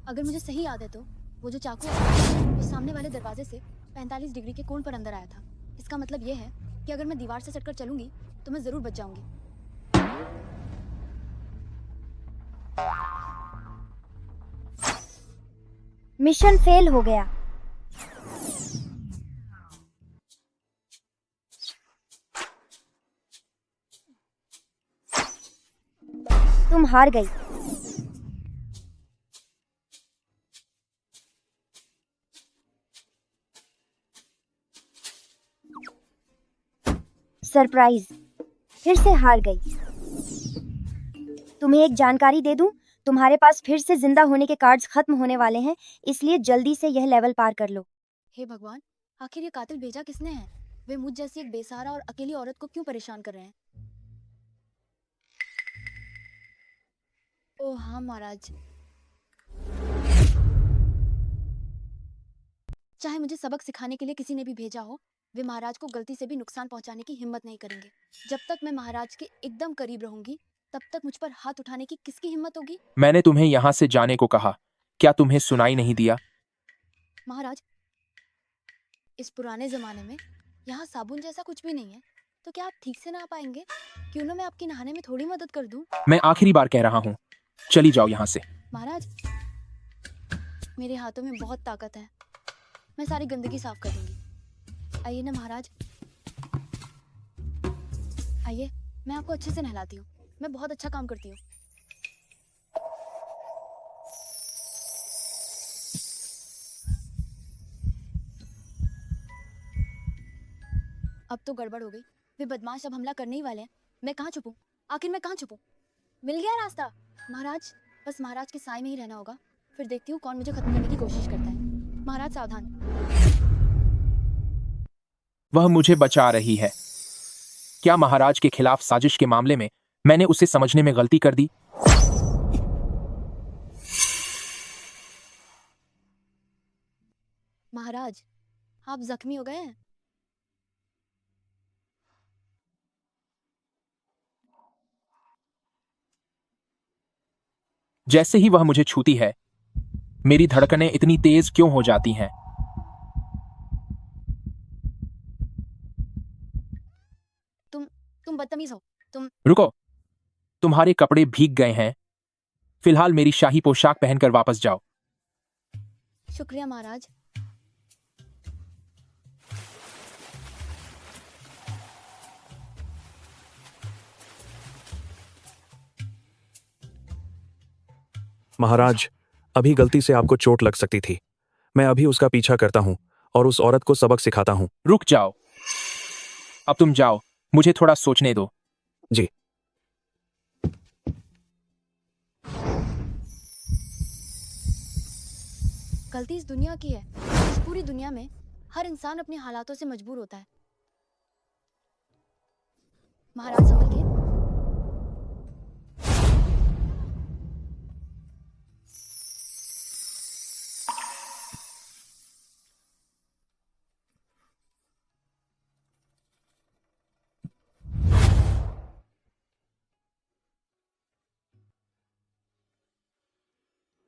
अगर मुझे सही याद है तो वो जो चाकू है, वो सामने वाले दरवाजे से 45 डिग्री के कोण पर अंदर आया था। इसका मतलब ये है कि अगर मैं दीवार से सटकर चलूंगी तो मैं जरूर बच जाऊंगी। मिशन फेल हो गया। तुम हार गई। सरप्राइज, फिर से हार गई। तुम्हें एक जानकारी दे दूं, तुम्हारे पास फिर से जिंदा होने के कार्ड्स खत्म होने वाले हैं, इसलिए जल्दी से यह लेवल पार कर लो। हे भगवान, आखिर ये कातिल भेजा किसने है? वे मुझ जैसी एक बेसहारा और अकेली औरत को क्यों परेशान कर रहे हैं? ओह हाँ महाराज, चाहे मुझे सबक सिखाने के लिए किसी ने भी भेजा हो, वे महाराज को गलती से भी नुकसान पहुंचाने की हिम्मत नहीं करेंगे। जब तक मैं महाराज के एकदम करीब रहूंगी, तब तक मुझ पर हाथ उठाने की किसकी हिम्मत होगी? मैंने तुम्हें यहाँ से जाने को कहा, क्या तुम्हें सुनाई नहीं दिया? महाराज, इस पुराने जमाने में यहाँ साबुन जैसा कुछ भी नहीं है, तो क्या आप ठीक से नहा पाएंगे? क्यों ना मैं आपकी नहाने में थोड़ी मदद कर दूं? मैं आखिरी बार कह रहा हूँ, चली जाओ यहाँ से। महाराज, मेरे हाथों में बहुत ताकत है, मैं सारी गंदगी साफ कर दूंगी। आइए ना महाराज, आइए, मैं आपको अच्छे से नहलाती हूँ। मैं बहुत अच्छा काम करती हूँ। अब तो गड़बड़ हो गई, वे बदमाश अब हमला करने ही वाले हैं। मैं कहाँ छुपूं? आखिर मैं कहाँ छुपूं? मिल गया रास्ता। महाराज, बस महाराज के साए में ही रहना होगा, फिर देखती हूँ कौन मुझे खत्म करने की कोशिश करता है। महाराज सावधान। वह मुझे बचा रही है। क्या महाराज के खिलाफ साजिश के मामले में मैंने उसे समझने में गलती कर दी? महाराज, आप जख्मी हो गए हैं। जैसे ही वह मुझे छूती है, मेरी धड़कनें इतनी तेज क्यों हो जाती हैं? तुम बदतमीज हो। तुम रुको, तुम्हारे कपड़े भीग गए हैं। फिलहाल मेरी शाही पोशाक पहनकर वापस जाओ। शुक्रिया महाराज। महाराज, अभी गलती से आपको चोट लग सकती थी। मैं अभी उसका पीछा करता हूँ और उस औरत को सबक सिखाता हूँ। रुक जाओ, अब तुम जाओ, मुझे थोड़ा सोचने दो। जी। गलती इस दुनिया की है। इस पूरी दुनिया में हर इंसान अपने हालातों से मजबूर होता है। महाराज संभल के।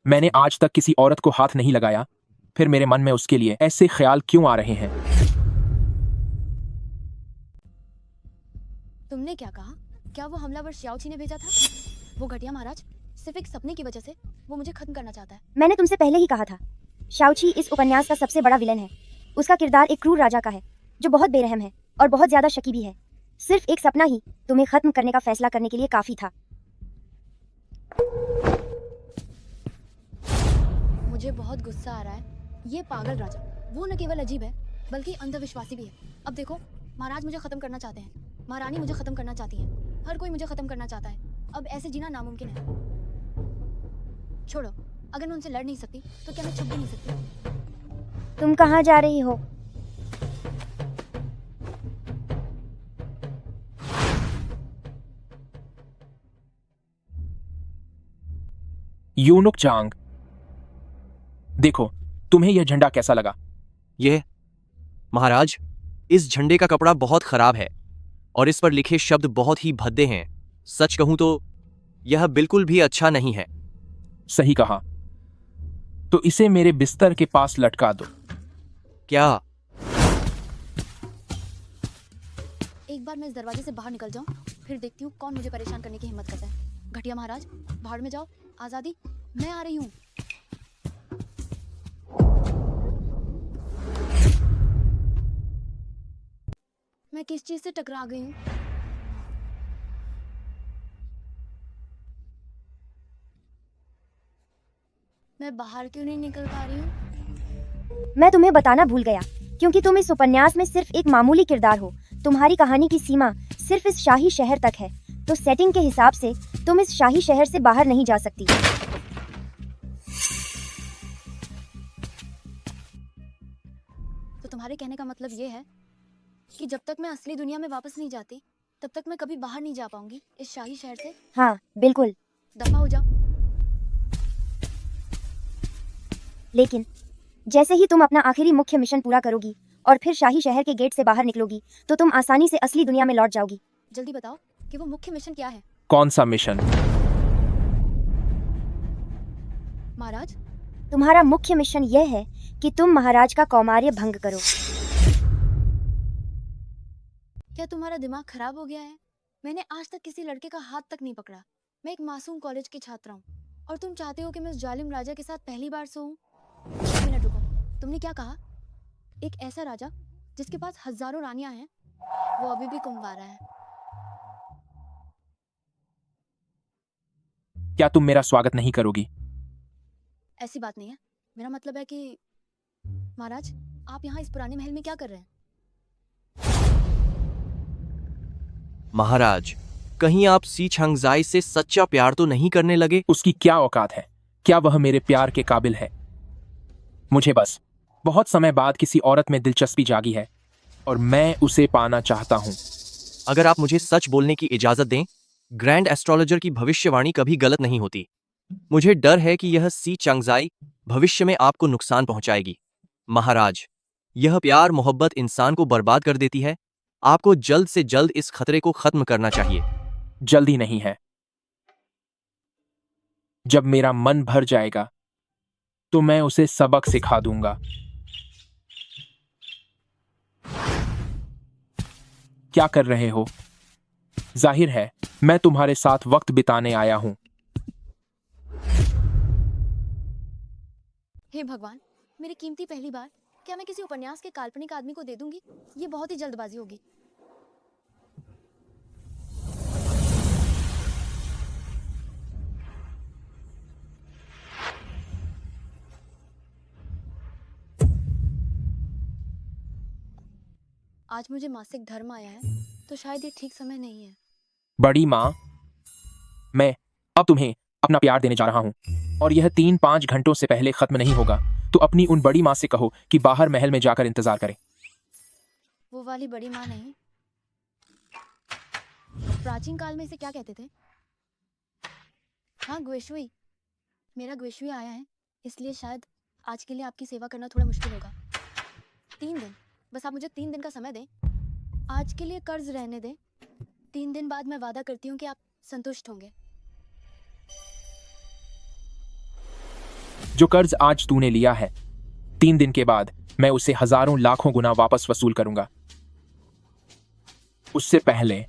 मैंने आज तक किसी औरत को हाथ नहीं लगाया, फिर मेरे मन में उसके लिए ऐसे ख्याल क्यों आ रहे हैं? तुमने क्या कहा? क्या वो हमलावर श्याओची ने भेजा था? वो घटिया महाराज, सिर्फ एक सपने की वजह से वो मुझे खत्म करना चाहता है। मैंने तुमसे पहले ही कहा था, शाओची इस उपन्यास का सबसे बड़ा विलन है। उसका किरदार एक क्रूर राजा का है, जो बहुत बेरहम है और बहुत ज्यादा शकी भी है। सिर्फ एक सपना ही तुम्हें खत्म करने का फैसला करने के लिए काफी था। मुझे बहुत गुस्सा आ रहा है। ये पागल राजा, वो न केवल अजीब है बल्कि अंधविश्वासी भी है। अब देखो, महाराज मुझे खत्म करना चाहते हैं, महारानी मुझे खत्म करना चाहती है, हर कोई मुझे खत्म करना चाहता है। अब ऐसे जीना नामुमकिन है। छोड़ो, अगर मैं उनसे लड़ नहीं सकती तो क्या मैं छुप भी नहीं सकती? तुम कहाँ जा रही हो? यूनुक चांग, देखो, तुम्हें यह झंडा कैसा लगा? यह महाराज, इस झंडे का कपड़ा बहुत खराब है और इस पर लिखे शब्द बहुत ही भद्दे हैं। सच कहूं तो यह बिल्कुल भी अच्छा नहीं है। सही कहा, तो इसे मेरे बिस्तर के पास लटका दो। क्या? एक बार मैं इस दरवाजे से बाहर निकल जाऊं, फिर देखती हूँ कौन मुझे परेशान करने की हिम्मत करता है। घटिया महाराज, भाड़ में जाओ। आजादी, मैं आ रही हूँ। मैं किस चीज से टकरा गई हूँ? मैं बाहर क्यों नहीं निकल पा रही हूँ? मैं तुम्हें बताना भूल गया, क्योंकि तुम इस उपन्यास में सिर्फ एक मामूली किरदार हो। तुम्हारी कहानी की सीमा सिर्फ इस शाही शहर तक है, तो सेटिंग के हिसाब से तुम इस शाही शहर से बाहर नहीं जा सकती। तो तुम्हारे कहने का मतलब ये है कि जब तक मैं असली दुनिया में वापस नहीं जाती, तब तक मैं कभी बाहर नहीं जा पाऊंगी इस शाही शहर से? हाँ बिल्कुल, दफा हो जाओ। लेकिन जैसे ही तुम अपना आखिरी मुख्य मिशन पूरा करोगी और फिर शाही शहर के गेट से बाहर निकलोगी, तो तुम आसानी से असली दुनिया में लौट जाओगी। जल्दी बताओ कि वो मुख्य मिशन क्या है? कौन सा मिशन? महाराज, तुम्हारा मुख्य मिशन यह है कि तुम महाराज का कौमार्य भंग करो। क्या तुम्हारा दिमाग खराब हो गया है? मैंने आज तक किसी लड़के का हाथ तक नहीं पकड़ा। मैं एक मासूम कॉलेज की छात्रा हूँ और तुम चाहते हो कि मैं उस जालिम राजा के साथ पहली बार सोऊं? एक मिनट रुको, तुमने क्या कहा? एक ऐसा राजा जिसके पास हजारों रानियां हैं, वो अभी भी कुंवारा है। क्या तुम मेरा स्वागत नहीं करोगी? ऐसी बात नहीं है। मेरा मतलब है कि महाराज, आप यहाँ इस पुराने महल में क्या कर रहे हैं? महाराज, कहीं आप सी छंगजाई से सच्चा प्यार तो नहीं करने लगे? उसकी क्या औकात है? क्या वह मेरे प्यार के काबिल है? मुझे बस बहुत समय बाद किसी औरत में दिलचस्पी जागी है और मैं उसे पाना चाहता हूँ। अगर आप मुझे सच बोलने की इजाजत दें, ग्रैंड एस्ट्रोलॉजर की भविष्यवाणी कभी गलत नहीं होती। मुझे डर है कि यह सी चंगजाई भविष्य में आपको नुकसान पहुंचाएगी। महाराज, यह प्यार मोहब्बत इंसान को बर्बाद कर देती है। आपको जल्द से जल्द इस खतरे को खत्म करना चाहिए। जल्दी नहीं है। जब मेरा मन भर जाएगा तो मैं उसे सबक सिखा दूंगा। क्या कर रहे हो? जाहिर है मैं तुम्हारे साथ वक्त बिताने आया हूं। हे भगवान, मेरी कीमती पहली बार, क्या मैं किसी उपन्यास के काल्पनिक आदमी को दे दूंगी? ये बहुत ही जल्दबाजी होगी। आज मुझे मासिक धर्म आया है, तो शायद ये ठीक समय नहीं है। बड़ी माँ, मैं अब तुम्हें अपना प्यार देने जा रहा हूं और यह 3-5 घंटों से पहले खत्म नहीं होगा। तो अपनी उन बड़ी माँ से कहो कि बाहर महल में जाकर इंतजार करें। वो वाली बड़ी माँ नहीं। प्राचीन काल में इसे क्या कहते थे? हाँ, ग्वेशुई। मेरा ग्वेशुई आया है, इसलिए शायद आज के लिए आपकी सेवा करना थोड़ा मुश्किल होगा। 3 दिन, बस आप मुझे 3 दिन का समय दें। आज के लिए कर्ज रहने दें। 3 दिन बाद मैं वादा करती हूँ कि आप संतुष्ट होंगे। जो कर्ज आज तूने लिया है, 3 दिन के बाद मैं उसे हजारों लाखों गुना वापस वसूल करूंगा। उससे पहले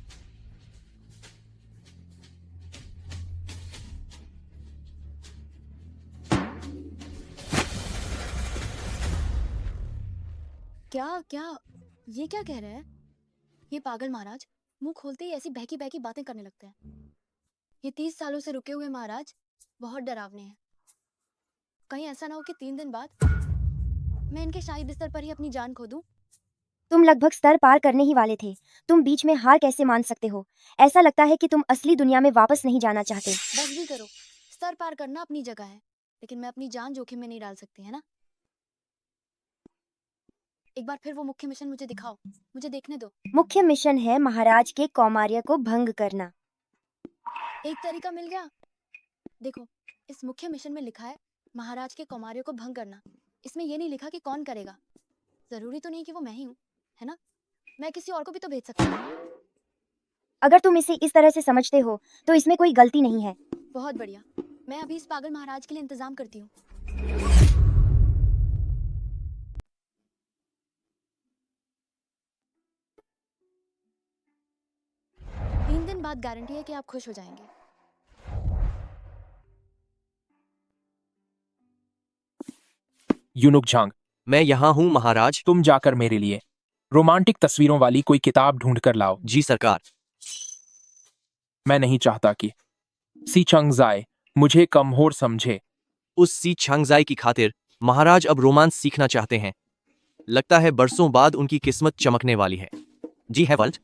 क्या ये क्या कह रहे हैं? ये पागल महाराज मुंह खोलते ही ऐसी बहकी बहकी बातें करने लगते हैं। ये 30 सालों से रुके हुए महाराज बहुत डरावने हैं। कहीं ऐसा ना हो कि 3 दिन बाद मैं इनके शाही बिस्तर पर ही अपनी जान खो दूं। तुम लगभग स्तर पार करने ही वाले थे। तुम बीच में हार कैसे मान सकते हो? ऐसा लगता है कि तुम असली दुनिया में वापस नहीं जाना चाहते। बस भी करो। स्तर पार करना अपनी जगह है, लेकिन मैं अपनी जान जोखिम में नहीं डाल सकती, है ना? एक बार फिर वो मुख्य मिशन मुझे दिखाओ, मुझे देखने दो। मुख्य मिशन है महाराज के कौमार्य को भंग करना। एक तरीका मिल गया। देखो, इस मुख्य मिशन में लिखा है महाराज के कौमार्य को भंग करना। इसमें ये नहीं लिखा कि कौन करेगा। जरूरी तो नहीं कि वो मैं ही हूँ, है ना? मैं किसी और को भी तो भेज सकती हूँ। अगर तुम इसे इस तरह से समझते हो तो इसमें कोई गलती नहीं है। बहुत बढ़िया, मैं अभी इस पागल महाराज के लिए इंतजाम करती हूँ। 3 दिन बाद गारंटी है कि आप खुश हो जाएंगे। यूनुक झांग, मैं यहाँ हूँ महाराज। तुम जाकर मेरे लिए रोमांटिक तस्वीरों वाली कोई किताब ढूंढ कर लाओ। जी सरकार। मैं नहीं चाहता कि सी चंगजाई मुझे कमजोर समझे। उस सी छांगजाई की खातिर महाराज अब रोमांस सीखना चाहते हैं। लगता है बरसों बाद उनकी किस्मत चमकने वाली है। जी है वल्ट।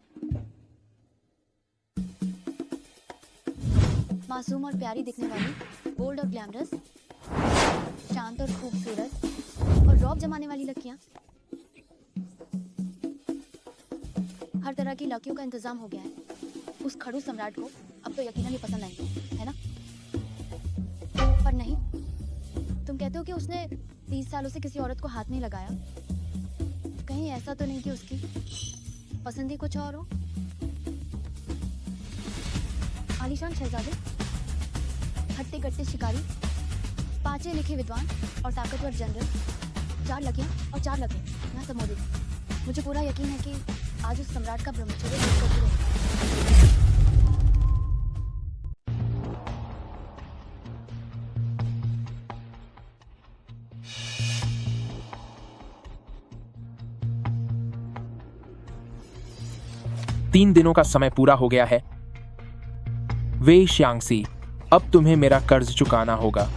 मासूम और प्यारी दिखने वाली, बोल्ड और ग्लैमरस, शांत और खूबसूरत और रौब जमाने वाली लड़कियां। हर तरह की लड़कियों का इंतजाम हो गया है। उस खड़ूस सम्राट को अब तो यकीनन ही पसंद आएंगे, है ना? पर नहीं, तुम कहते हो कि उसने 30 सालों से किसी औरत को हाथ नहीं लगाया। कहीं ऐसा तो नहीं कि उसकी पसंद ही कुछ और हो? आलीशान शहजादे, हट्टे कट्टे शिकारी, पांचे लिखे विद्वान और ताकतवर जनरल, 4 लड़कियां और 4 लड़के यहाँ सब मौजूद हैं। मुझे पूरा यकीन है कि आज उस सम्राट का ब्रह्मचर्य दूर करके रहेगा। तीन दिनों का समय पूरा हो गया है। वे श्यांगसी, अब तुम्हें मेरा कर्ज चुकाना होगा।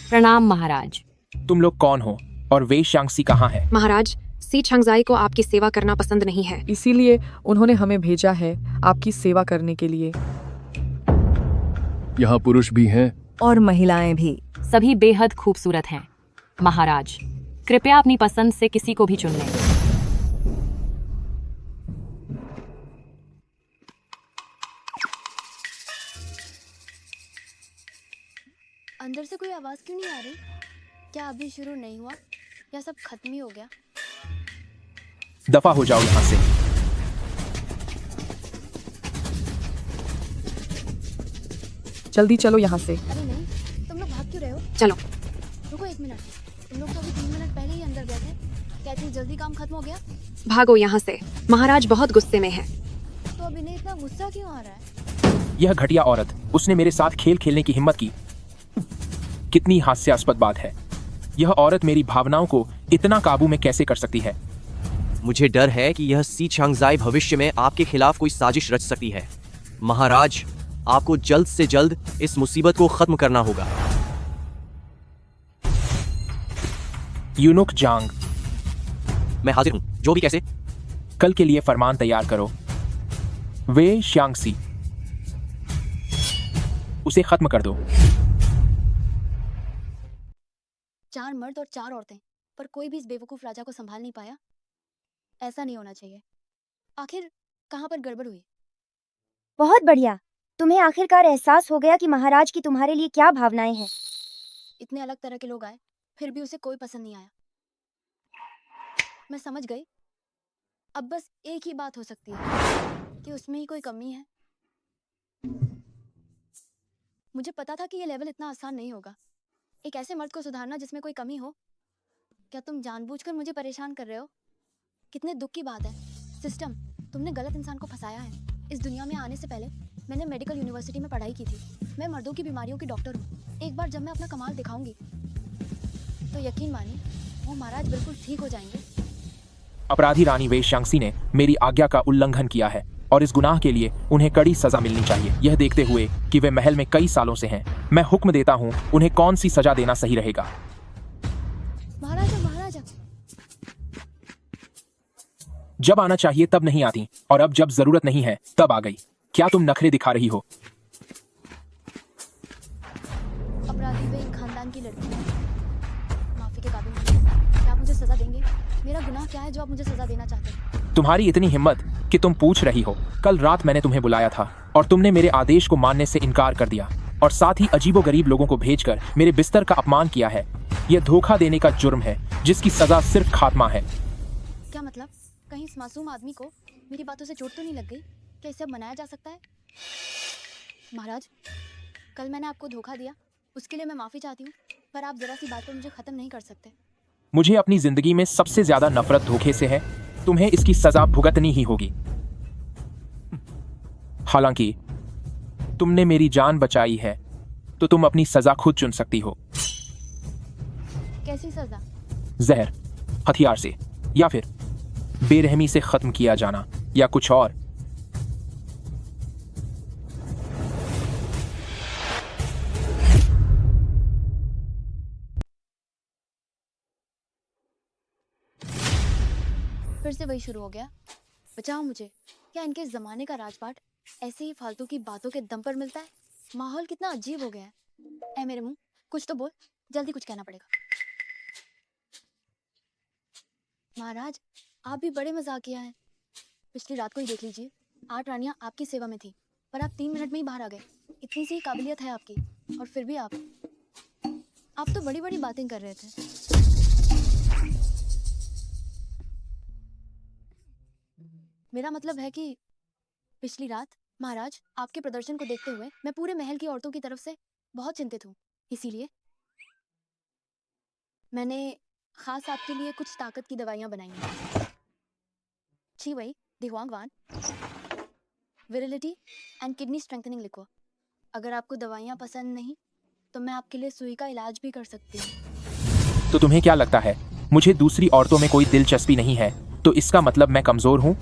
प्रणाम महाराज। तुम लोग कौन हो और वे श्यांगसी कहाँ है? महाराज, सी छंगजाई को आपकी सेवा करना पसंद नहीं है, इसीलिए उन्होंने हमें भेजा है आपकी सेवा करने के लिए। यहाँ पुरुष भी हैं और महिलाएं भी। सभी बेहद खूबसूरत हैं। महाराज, कृपया अपनी पसंद से किसी को भी चुन लें। अंदर से कोई आवाज क्यों नहीं आ रही? क्या अभी शुरू नहीं हुआ या सब खत्म ही हो गया? दफा हो जाओ यहाँ से। जल्दी चलो यहाँ से। अरे नहीं, तुम लोग भाग क्यों रहे हो? चलो। रुको 1 मिनट। तुम लोग तो अभी 3 मिनट पहले ही अंदर गए थे। क्या इतनी जल्दी काम खत्म हो गया? भागो यहाँ से, महाराज बहुत गुस्से में है। तो अभी नहीं, इतना गुस्सा क्यों आ रहा है? यह घटिया औरत, उसने मेरे साथ खेल खेलने की हिम्मत की। कितनी हास्यास्पद बात है। यह औरत मेरी भावनाओं को इतना काबू में कैसे कर सकती है? मुझे डर है कि यह सी छांगजाई भविष्य में आपके खिलाफ कोई साजिश रच सकती है। महाराज, आपको जल्द से जल्द इस मुसीबत को खत्म करना होगा। यूनुक जांग, मैं हाजिर हूँ, जो भी कैसे। कल के लिए फरमान तैयार करो। वे श्यांगसी, उसे खत्म कर दो। 4 मर्द और 4 औरतें, पर कोई भी इस बेवकूफ राजा को संभाल नहीं पाया। ऐसा नहीं होना चाहिए। आखिर कहाँ पर गड़बड़ हुई? बहुत बढ़िया। तुम्हें आखिरकार एहसास हो गया कि महाराज की तुम्हारे लिए क्या भावनाएं हैं। इतने अलग तरह के लोग आए, फिर भी उसे कोई पसंद नहीं आया। मैं समझ गई। अब बस एक ही बात हो सकती है कि उसमें ही कोई कमी है। मुझे पता था कि ये लेवल इतना आसान नहीं होगा। एक ऐसे मर्द को सुधारना जिसमें कोई कमी हो। क्या तुम जानबूझकर मुझे परेशान कर रहे हो? कितने दुख की बात है। सिस्टम, तुमने गलत इंसान को फंसाया है। इस दुनिया में आने से पहले मैंने मेडिकल यूनिवर्सिटी में पढ़ाई की थी। मैं मर्दों की बीमारियों की डॉक्टर हूँ। एक बार जब मैं अपना कमाल दिखाऊंगी तो यकीन मानिए वो महाराज बिल्कुल ठीक हो जाएंगे। अपराधी रानी वे श्यांगसी ने मेरी आज्ञा का उल्लंघन किया है और इस गुनाह के लिए उन्हें कड़ी सजा मिलनी चाहिए। यह देखते हुए कि वे महल में कई सालों से हैं, मैं हुक्म देता हूँ उन्हें कौन सी सजा देना सही रहेगा। महाराजा, महाराजा, जब आना चाहिए तब नहीं आती और अब जब जरूरत नहीं है तब आ गई। क्या तुम नखरे दिखा रही हो? अपराधी वे एक खानदान की लड़की है। माफी के काबिल नहीं। क्या आप मुझे सजा देंगे? मेरा गुनाह क्या है जो आप मुझे सजा देना चाहते हैं? तुम्हारी इतनी हिम्मत कि तुम पूछ रही हो। कल रात मैंने तुम्हें बुलाया था और तुमने मेरे आदेश को मानने से इनकार कर दिया और साथ ही अजीबोगरीब लोगों को भेजकर मेरे बिस्तर का अपमान किया है। यह धोखा देने का जुर्म है जिसकी सजा सिर्फ खात्मा है। क्या मतलब? कहीं इस मासूम आदमी को मेरी बातों से चोट तो नहीं लग गई? क्या इसे अब मनाया जा सकता है? महाराज, कल मैंने आपको धोखा दिया, उसके लिए मैं माफी चाहती हूँ, पर आप जरा सी बात पर मुझे खत्म नहीं कर सकते। मुझे अपनी जिंदगी में सबसे ज्यादा नफरत धोखे से है। तुम्हें इसकी सजा भुगतनी ही होगी। हालांकि तुमने मेरी जान बचाई है, तो तुम अपनी सजा खुद चुन सकती हो। कैसी सजा? जहर, हथियार से, या फिर बेरहमी से खत्म किया जाना, या कुछ और। फिर से वही शुरू हो गया। बचाओ मुझे। क्या इनके जमाने का राजपाट ऐसे ही फालतू की बातों के दम पर मिलता है? माहौल कितना अजीब हो गया है। ऐ मेरे मुंह, कुछ तो बोल, जल्दी कुछ कहना पड़ेगा। महाराज, आप भी बड़े मजाकिया हैं। पिछली रात को ही देख लीजिए, 8 रानियां आपकी सेवा में थी, पर आप 3 मिनट में ही बाहर आ गए। इतनी सी काबिलियत है आपकी, और फिर भी आप तो बड़ी बड़ी बातें कर रहे थे। मेरा मतलब है कि पिछली रात महाराज, आपके प्रदर्शन को देखते हुए मैं पूरे महल की औरतों की तरफ से बहुत चिंतित हूँ। इसीलिए मैंने खास आपके लिए कुछ ताकत की दवाइयाँ बनाई हैं। छी वही दिहुआंगवान, विरिलिटी एंड किडनी स्ट्रेंथनिंग लिखो। अगर आपको दवाइयाँ पसंद नहीं तो मैं आपके लिए सुई का इलाज भी कर सकती हूँ। तो तुम्हें क्या लगता है मुझे दूसरी औरतों में कोई दिलचस्पी नहीं है, तो इसका मतलब मैं कमजोर हूँ?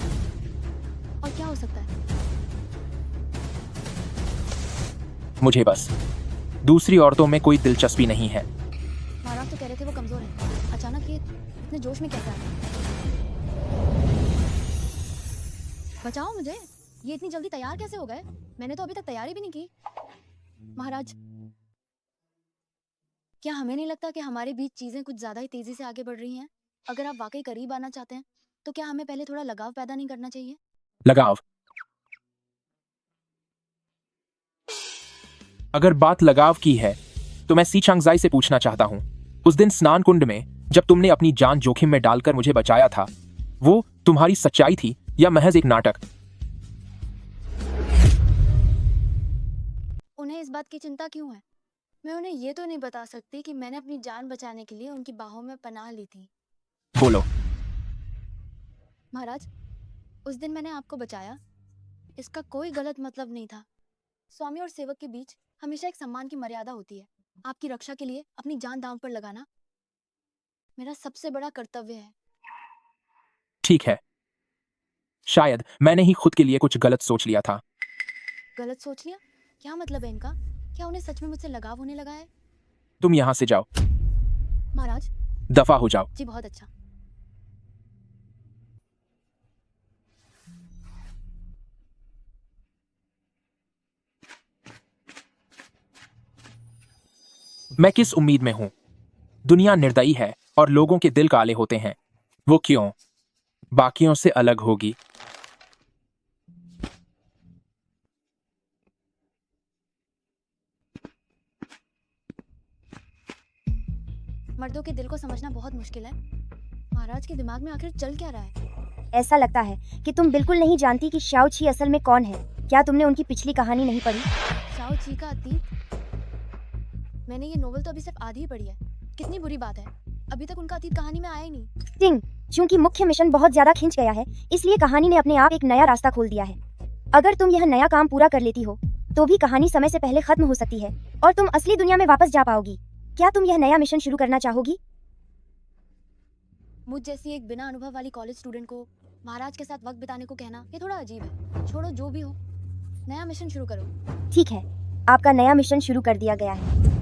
और क्या हो सकता है? मुझे बस दूसरी औरतों में कोई दिलचस्पी नहीं है। महाराज तो कह रहे थे वो कमजोर है, अचानक ये इतने जोश में कैसे आ गए? बचाओ मुझे, ये इतनी जल्दी तैयार कैसे हो गए? मैंने तो अभी तक तैयारी भी नहीं की। महाराज, क्या हमें नहीं लगता कि हमारे बीच चीजें कुछ ज्यादा ही तेजी से आगे बढ़ रही हैं? अगर आप वाकई करीब आना चाहते हैं तो क्या हमें पहले थोड़ा लगाव पैदा नहीं करना चाहिए? लगाव? अगर बात लगाव की है तो मैं सी चांगजाई से पूछना चाहता हूं, उस दिन स्नान कुंड में जब तुमने अपनी जान जोखिम में डालकर मुझे बचाया था, वो तुम्हारी सच्चाई थी या महज एक नाटक? उन्हें इस बात की चिंता क्यों है? मैं उन्हें ये तो नहीं बता सकती कि मैंने अपनी जान बचाने के लिए उनकी बाहों में पनाह ली थी। बोलो। महाराज, उस दिन मैंने आपको बचाया, इसका कोई गलत मतलब नहीं था। स्वामी और सेवक के बीच हमेशा एक सम्मान की मर्यादा होती है। आपकी रक्षा के लिए अपनी जान दांव पर लगाना मेरा सबसे बड़ा कर्तव्य है। ठीक है, शायद मैंने ही खुद के लिए कुछ गलत सोच लिया था। गलत सोच लिया? क्या मतलब है इनका? क्या उन्हें सच में मुझसे लगाव होने लगा है? तुम यहां से जाओ। महाराज, दफा हो जाओ। जी बहुत अच्छा। मैं किस उम्मीद में हूं? दुनिया निर्दयी है और लोगों के दिल काले होते हैं। वो क्यों बाकियों से अलग होगी? मर्दों के दिल को समझना बहुत मुश्किल है। महाराज के दिमाग में आखिर चल क्या रहा है? ऐसा लगता है कि तुम बिल्कुल नहीं जानती कि शाओ छी असल में कौन है। क्या तुमने उनकी पिछली कहानी नहीं पढ़ी? शाओ छी का अतीत? मैंने ये नोवेल तो अभी सिर्फ आधी ही पढ़ी है। कितनी बुरी बात है, अभी तक उनका अतीत कहानी में आया ही नहीं। टिंग, चूंकि मुख्य मिशन बहुत ज्यादा खिंच गया है, इसलिए कहानी ने अपने आप एक नया रास्ता खोल दिया है। अगर तुम यह नया काम पूरा कर लेती हो तो भी कहानी समय से पहले खत्म हो सकती है और तुम असली दुनिया में वापस जा पाओगी। क्या तुम यह नया मिशन शुरू करना चाहोगी? मुझ जैसी एक बिना अनुभव वाली कॉलेज स्टूडेंट को महाराज के साथ वक्त बिताने को कहना ये थोड़ा अजीब है। छोड़ो, जो भी हो, नया मिशन शुरू करो। ठीक है, आपका नया मिशन शुरू कर दिया गया है।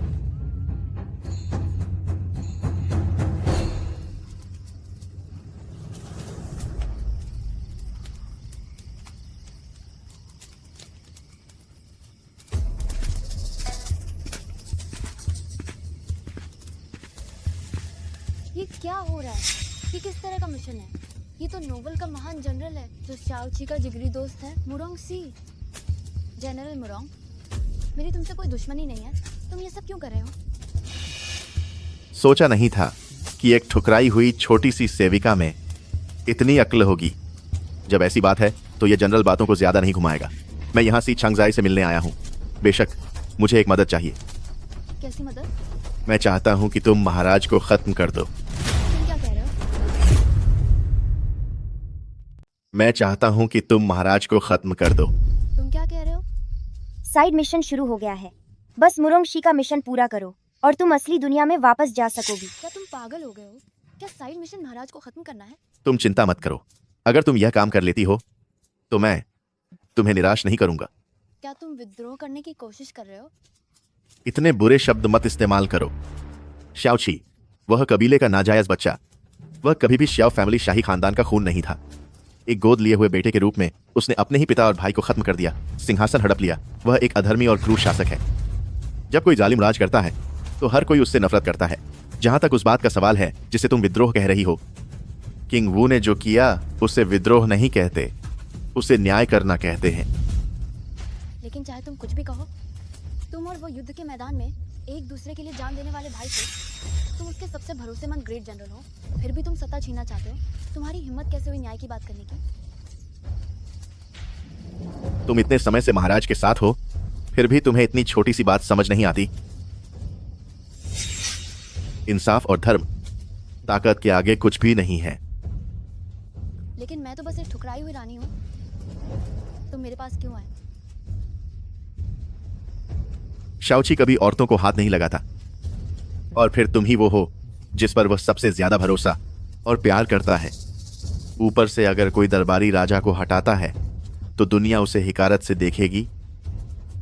ये क्या हो रहा है? ये किस तरह का मिशन है? ये तो नोवेल का महान जनरल है जो शाओ छी का जिगरी दोस्त है, मुरोंग सी। जनरल मुरोंग, मेरी तुमसे कोई दुश्मनी नहीं है, तुम ये सब क्यों कर रहे हो? सोचा नहीं था कि एक ठुकराई हुई छोटी सी सेविका में इतनी अक्ल होगी। जब ऐसी बात है तो ये जनरल बातों को ज्यादा नहीं घुमाएगा। मैं यहाँ सी चांगजाई से मिलने आया हूँ। बेशक मुझे एक मदद चाहिए। कैसी मदद? मैं चाहता हूँ कि तुम महाराज को खत्म कर दो। तुम क्या कह रहे हो? मैं चाहता हूँ कि तुम महाराज को खत्म कर दो। तुम क्या कह रहे हो? साइड मिशन शुरू हो गया है। बस मुरोंगशी का मिशन पूरा करो और तुम असली दुनिया में वापस जा सकोगी। क्या तुम पागल हो गए हो? क्या साइड मिशन महाराज को खत्म करना है? तुम चिंता मत करो, अगर तुम यह काम कर लेती हो तो मैं तुम्हें निराश नहीं करूंगा। क्या तुम विद्रोह करने की कोशिश कर रहे हो? इतने बुरे शब्द मत इस्तेमाल करो। श्याओची वह कबीले का नाजायज बच्चा, वह कभी भी श्याओ फैमिली शाही खानदान का खून नहीं था। एक गोद लिए हुए बेटे के रूप में उसने अपने ही पिता और भाई को खत्म कर दिया, सिंहासन हड़प लिया। वह एक अधर्मी और क्रूर शासक है। जब कोई जालिम राज करता है तो हर कोई उससे नफरत करता है। जहां तक उस बात का सवाल है जिसे तुम विद्रोह कह रही हो, किंग वू ने जो किया उसे विद्रोह नहीं कहते, उसे न्याय करना कहते हैं। लेकिन चाहे तुम कुछ भी कहो, तुम और वो युद्ध के मैदान में एक दूसरे के लिए जान देने वाले भाई थे। तुम उसके सबसे भरोसेमंद ग्रेट जनरल हो, फिर भी तुम सत्ता छीनना चाहते हो। तुम्हारी हिम्मत कैसे हुई न्याय की बात करने की? तुम इतने समय से महाराज के साथ हो, फिर भी तुम्हें इतनी छोटी सी बात समझ नहीं आती। इंसाफ और धर्म ताकत के आगे कुछ भी नहीं है। लेकिन मैं तो बस एक ठुकराई हुई रानी हूँ। तुम मेरे पास क्यों आए? शाओची कभी औरतों को हाथ नहीं लगाता, और फिर तुम ही वो हो जिस पर वह सबसे ज्यादा भरोसा और प्यार करता है। ऊपर से अगर कोई दरबारी राजा को हटाता है तो दुनिया उसे हिकारत से देखेगी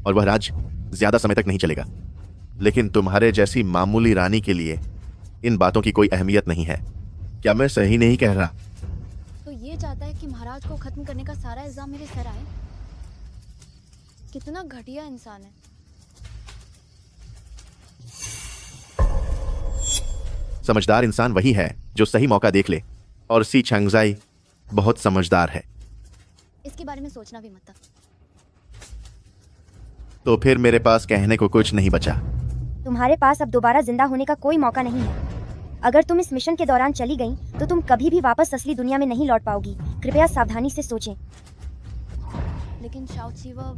और वह राज ज्यादा समय तक नहीं चलेगा। लेकिन तुम्हारे जैसी मामूली रानी के लिए इन बातों की कोई अहमियत नहीं है। क्या मैं सही नहीं कह रहा? तो ये चाहता है कि महाराज को खत्म करने का सारा इल्जाम मेरे सर आए? कितना घटिया इंसान है। समझदार इंसान वही है जो सही मौका देख ले, और सी छंगजाई बहुत समझदार है। इसके बारे में सोचना भी मत। तो फिर मेरे पास कहने को कुछ नहीं बचा। तुम्हारे पास अब दोबारा जिंदा होने का कोई मौका नहीं है। अगर तुम इस मिशन के दौरान चली गई तो तुम कभी भी वापस असली दुनिया में नहीं लौट पाओगी। कृपया सावधानी से सोचें। लेकिन शाओची वो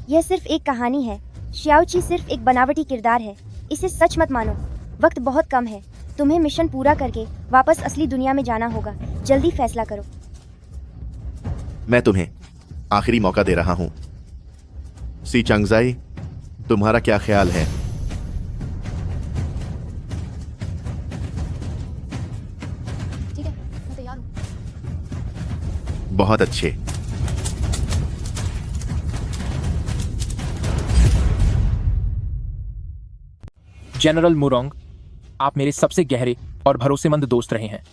यह सिर्फ एक कहानी है। श्याओची सिर्फ एक बनावटी किरदार है। इसे सच मत मानो। वक्त बहुत कम है। तुम्हें मिशन पूरा करके वापस असली दुनिया में जाना होगा। जल्दी फैसला करो। मैं तुम्हें आखिरी मौका दे रहा हूं। सी चंगजाई, तुम्हारा क्या ख्याल है? ठीक है, मैं तैयार हूँ। बहुत अच्छे। जनरल मुरोंग, आप मेरे सबसे गहरे और भरोसेमंद दोस्त रहे हैं।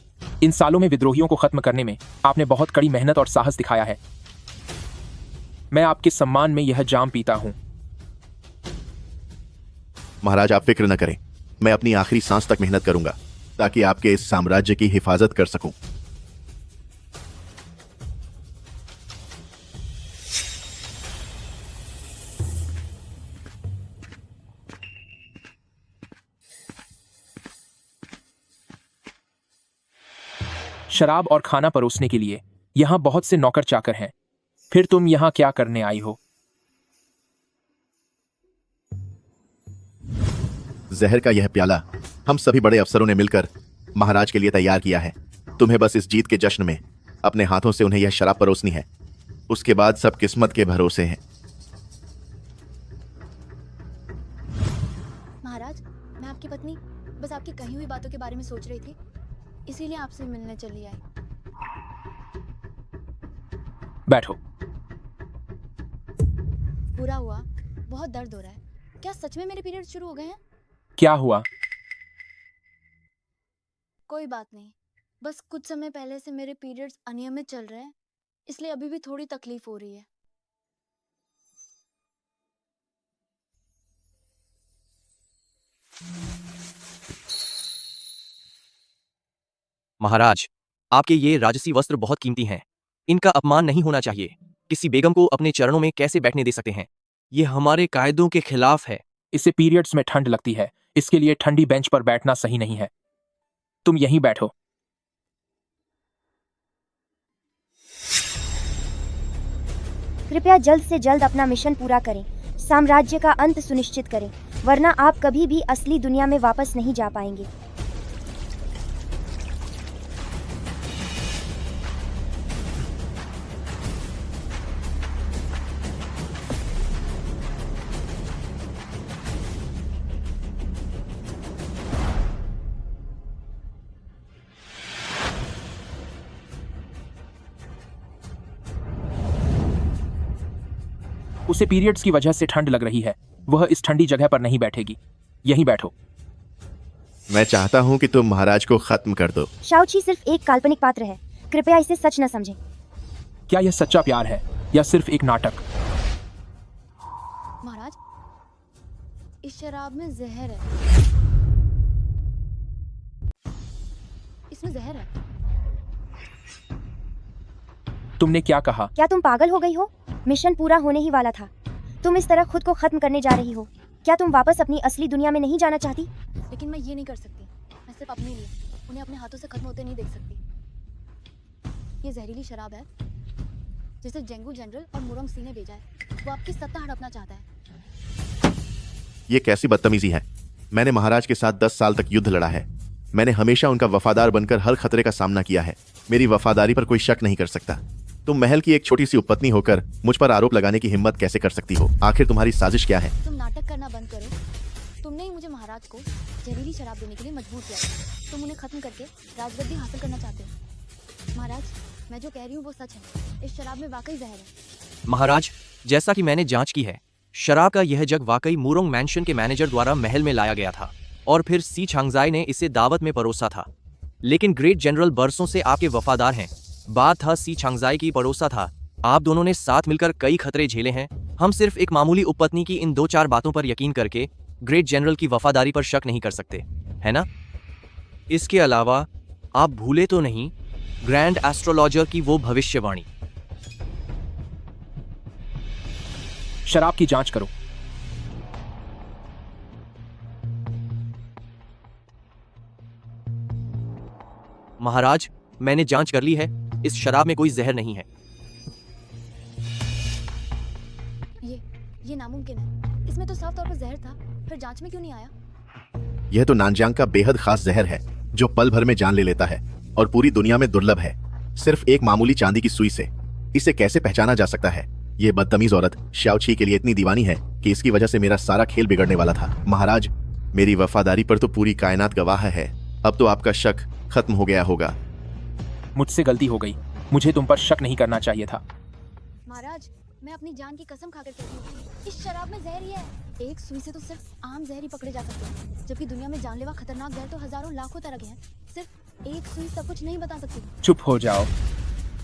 इन सालों में विद्रोहियों को खत्म करने में आपने बहुत कड़ी मेहनत और साहस दिखाया है। मैं आपके सम्मान में यह जाम पीता हूं। महाराज, आप फिक्र न करें। मैं अपनी आखिरी सांस तक मेहनत करूंगा ताकि आपके इस साम्राज्य की हिफाजत कर सकूं। शराब और खाना परोसने के लिए यहां बहुत से नौकर चाकर हैं। फिर तुम यहां क्या करने आई हो? जहर का यह प्याला हम सभी बड़े अफसरों ने मिलकर महाराज के लिए तैयार किया है। तुम्हें बस इस जीत के जश्न में अपने हाथों से उन्हें यह शराब परोसनी है। उसके बाद सब किस्मत के भरोसे हैं। महाराज, मैं आपकी पत्नी बस आपकी कही हुई बातों के बारे में सोच रही थी, इसीलिए आपसे मिलने चली आई। बैठो। बुरा हुआ, बहुत दर्द हो रहा है। क्या सच में मेरे पीरियड शुरू हो गए हैं? क्या हुआ? कोई बात नहीं, बस कुछ समय पहले से मेरे पीरियड्स अनियमित चल रहे हैं, इसलिए अभी भी थोड़ी तकलीफ हो रही है। महाराज, आपके ये राजसी वस्त्र बहुत कीमती हैं। इनका अपमान नहीं होना चाहिए। किसी बेगम को अपने चरणों में कैसे बैठने दे सकते हैं? ये हमारे कायदों के खिलाफ है। इससे पीरियड्स में ठंड लगती है, इसके लिए ठंडी बेंच पर बैठना सही नहीं है। तुम यहीं बैठो। कृपया जल्द से जल्द अपना मिशन पूरा करें। साम्राज्य का अंत सुनिश्चित करें, वरना आप कभी भी असली दुनिया में वापस नहीं जा पाएंगे। उसे पीरियड्स की वजह से ठंड लग रही है। वह इस ठंडी जगह पर नहीं बैठेगी। यहीं बैठो। मैं चाहता हूं कि तुम महाराज को खत्म कर दो। शाओची सिर्फ एक काल्पनिक पात्र है, कृपया इसे सच न समझें। क्या यह सच्चा प्यार है या सिर्फ एक नाटक? महाराज, इस शराब में जहर है। इसमें जहर है। तुमने क्या कहा? क्या तुम पागल हो गई हो? मिशन पूरा होने ही वाला था। तुम इस तरह खुद को खत्म करने जा रही हो। क्या तुम वापस अपनी असली दुनिया में नहीं जाना चाहती? लेकिन मैं ये नहीं कर सकती। मैं सिर्फ अपने लिए उन्हें अपने हाथों से खत्म होते नहीं देख सकती। ये जहरीली शराब है जिसे जेंगू जनरल और मुरोंग सी ने भेजा है। वो आपकी सत्ता हड़पना चाहता है। ये कैसी बदतमीजी है? मैंने महाराज के साथ 10 साल तक युद्ध लड़ा है। मैंने हमेशा उनका वफादार बनकर हर खतरे का सामना किया है। मेरी वफादारी पर कोई शक नहीं कर सकता। तुम महल की एक छोटी सी उपपत्नी होकर मुझ पर आरोप लगाने की हिम्मत कैसे कर सकती हो? आखिर तुम्हारी साजिश क्या है? तुम नाटक करना बंद करो। तुमने ही मुझे महाराज को जहरीली शराब देने के लिए मजबूर किया। तुम उन्हें खत्म करके राजगद्दी हासिल करना चाहते हो। महाराज, मैं जो कह रही हूँ वो सच है। इस शराब में वाकई जहर है। महाराज, जैसा कि मैंने जांच की है, शराब का यह जग वाकई मुरोंग मैंशन के मैनेजर द्वारा महल में लाया गया था और फिर सी छांगजाई ने इसे दावत में परोसा था। लेकिन ग्रेट जनरल बरसों से आपके वफादार हैं। बात था सी छांगजाई की परोसा था। आप दोनों ने साथ मिलकर कई खतरे झेले हैं। हम सिर्फ एक मामूली उपपत्नी की इन 2-4 बातों पर यकीन करके ग्रेट जनरल की वफादारी पर शक नहीं कर सकते, है ना? इसके अलावा आप भूले तो नहीं ग्रैंड एस्ट्रोलॉजर की वो भविष्यवाणी? शराब की जांच करो। महाराज, मैंने जांच कर ली है। इस शराब में कोई जहर नहीं है। ये नामुमकिन है। इसमें तो साफ तौर पर जहर था। फिर जांच में क्यों नहीं आया? यह तो नानजांग का बेहद खास जहर है जो पल भर में जान ले लेता है और पूरी दुनिया में दुर्लभ है। सिर्फ एक मामूली चांदी की सुई से इसे कैसे पहचाना जा सकता है? ये बदतमीज औरत शाओची के लिए इतनी दीवानी है कि इसकी वजह से मेरा सारा खेल बिगड़ने वाला था। महाराज, मेरी वफादारी पर तो पूरी कायनात गवाह है। अब तो आपका शक खत्म हो गया होगा। मुझसे गलती हो गई। मुझे तुम पर शक नहीं करना चाहिए था। महाराज, मैं अपनी जान की कसम खाकर कहती हूँ, इस शराब में जहर ही है। एक सुई से तो सिर्फ आम जहर ही पकड़े जा सकते हैं, जबकि दुनिया में जानलेवा खतरनाक जहर तो हजारों लाखों तरह के हैं। सिर्फ एक सुई सब कुछ नहीं बता सकती। चुप हो जाओ।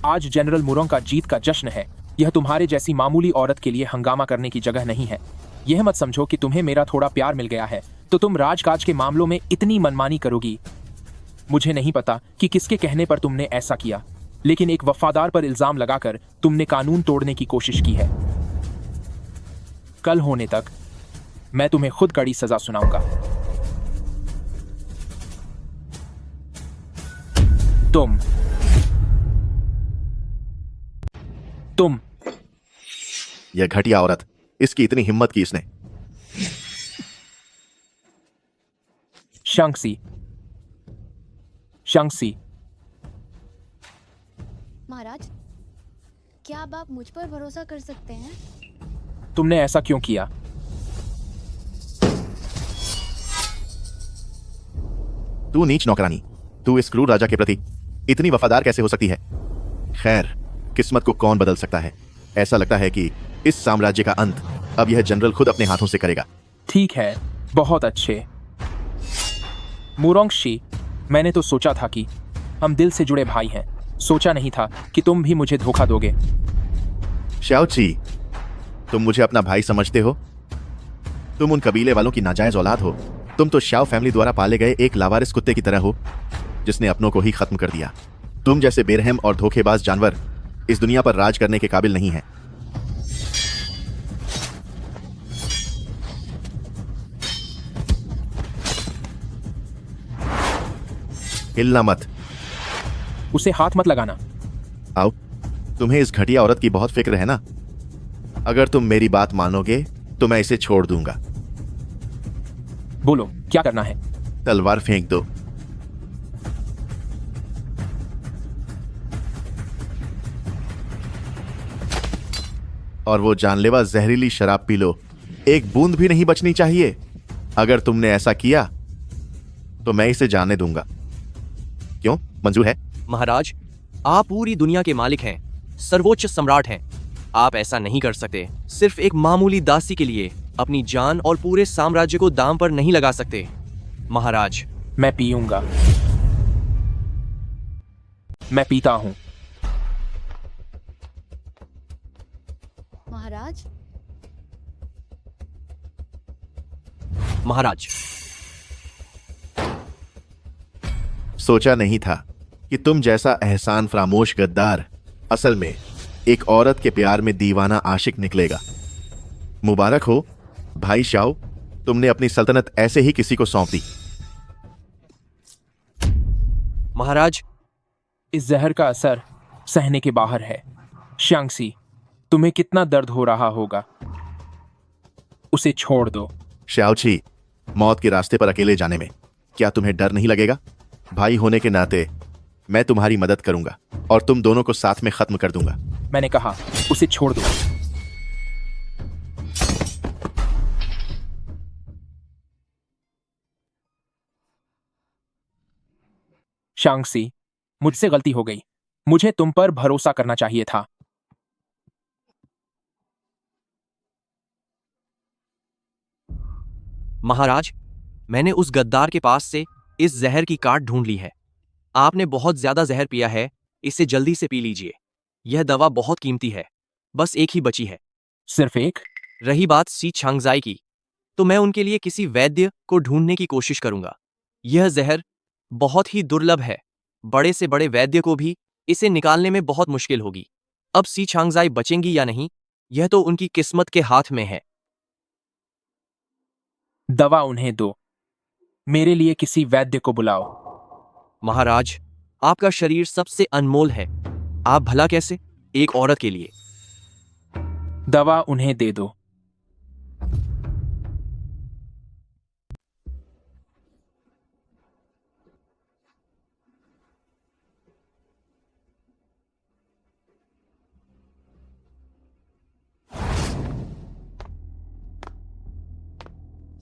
आज जनरल मुरोंग का जीत का जश्न है। यह तुम्हारे जैसी मामूली औरत के लिए हंगामा करने की जगह नहीं है। यह मत समझो कि तुम्हें मेरा थोड़ा प्यार मिल गया है तो तुम राजकाज के मामलों में इतनी मनमानी करोगी। मुझे नहीं पता कि किसके कहने पर तुमने ऐसा किया, लेकिन एक वफादार पर इल्जाम लगाकर तुमने कानून तोड़ने की कोशिश की है। कल होने तक मैं तुम्हें खुद कड़ी सजा सुनाऊंगा। तुम यह घटिया औरत, इसकी इतनी हिम्मत की इसने। शांगसी, महाराज, क्या अब आप मुझ पर भरोसा कर सकते हैं? तुमने ऐसा क्यों किया? तू नीच नौकरानी, तू इस क्रूर राजा के प्रति इतनी वफादार कैसे हो सकती है? खैर, किस्मत को कौन बदल सकता है? ऐसा लगता है कि इस साम्राज्य का अंत अब यह जनरल खुद अपने हाथों से करेगा। ठीक है, बहुत अच्छे। मुरोंगशी, मैंने तो सोचा था कि हम दिल से जुड़े भाई हैं। सोचा नहीं था कि तुम भी मुझे धोखा दोगे। शाओची, तुम मुझे अपना भाई समझते हो? तुम उन कबीले वालों की नाजायज औलाद हो। तुम तो शाओ फैमिली द्वारा पाले गए एक लावारिस कुत्ते की तरह हो जिसने अपनों को ही खत्म कर दिया। तुम जैसे बेरहम और धोखेबाज जानवर इस दुनिया पर राज करने के काबिल नहीं है। हिलना मत। उसे हाथ मत लगाना। आओ, तुम्हें इस घटिया औरत की बहुत फिक्र है ना? अगर तुम मेरी बात मानोगे तो मैं इसे छोड़ दूंगा। बोलो, क्या करना है? तलवार फेंक दो। और वो जानलेवा जहरीली शराब पी लो। एक बूंद भी नहीं बचनी चाहिए। अगर तुमने ऐसा किया तो मैं इसे जाने दूंगा। क्यों, मंजूर है? महाराज, आप पूरी दुनिया के मालिक हैं, सर्वोच्च सम्राट हैं। आप ऐसा नहीं कर सकते। सिर्फ एक मामूली दासी के लिए अपनी जान और पूरे साम्राज्य को दांव पर नहीं लगा सकते। महाराज, मैं पीऊंगा। मैं पीता हूं। महाराज, महाराज, सोचा नहीं था कि तुम जैसा एहसान फरामोश गद्दार असल में एक औरत के प्यार में दीवाना आशिक निकलेगा। मुबारक हो भाई शाओ, तुमने अपनी सल्तनत ऐसे ही किसी को सौंप दी। महाराज, इस जहर का असर सहने के बाहर है। शांगसी, तुम्हें कितना दर्द हो रहा होगा। उसे छोड़ दो। शाओची, मौत के रास्ते पर अकेले जाने में क्या तुम्हें डर नहीं लगेगा? भाई होने के नाते मैं तुम्हारी मदद करूंगा और तुम दोनों को साथ में खत्म कर दूंगा। मैंने कहा उसे छोड़ दो। शांगसी, मुझसे गलती हो गई। मुझे तुम पर भरोसा करना चाहिए था। महाराज, मैंने उस गद्दार के पास से इस जहर की काट ढूंढ ली है। आपने बहुत ज्यादा जहर पिया है, इसे जल्दी से पी लीजिए। यह दवा बहुत कीमती है, बस एक ही बची है। सिर्फ एक? रही बात सी छांगजाई की, तो मैं उनके लिए किसी वैद्य को ढूंढने की कोशिश करूंगा। यह जहर बहुत ही दुर्लभ है, बड़े से बड़े वैद्य को भी इसे निकालने में बहुत मुश्किल होगी। अब सी छांगजाई बचेंगी या नहीं, यह तो उनकी किस्मत के हाथ में है। दवा उन्हें दो। मेरे लिए किसी वैद्य को बुलाओ। महाराज, आपका शरीर सबसे अनमोल है, आप भला कैसे एक औरत के लिए। दवा उन्हें दे दो।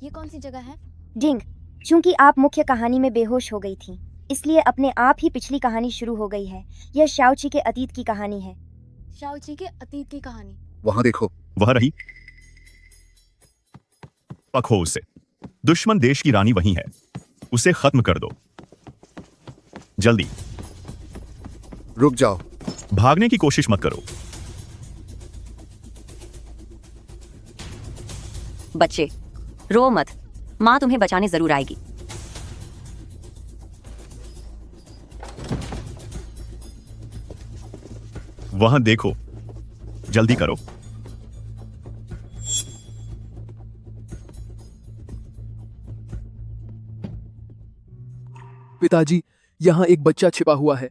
ये कौन सी जगह है? डिंग, चूंकि आप मुख्य कहानी में बेहोश हो गई थी, इसलिए अपने आप ही पिछली कहानी शुरू हो गई है। यह शाओची के अतीत की कहानी है। शाओची के अतीत की कहानी? वहां देखो, वह रही। पकड़ो उसे। दुश्मन देश की रानी वही है, उसे खत्म कर दो जल्दी। रुक जाओ। भागने की कोशिश मत करो। बच्चे, रो मत, माँ तुम्हें बचाने जरूर आएगी। वहां देखो, जल्दी करो। पिताजी, यहाँ एक बच्चा छिपा हुआ है।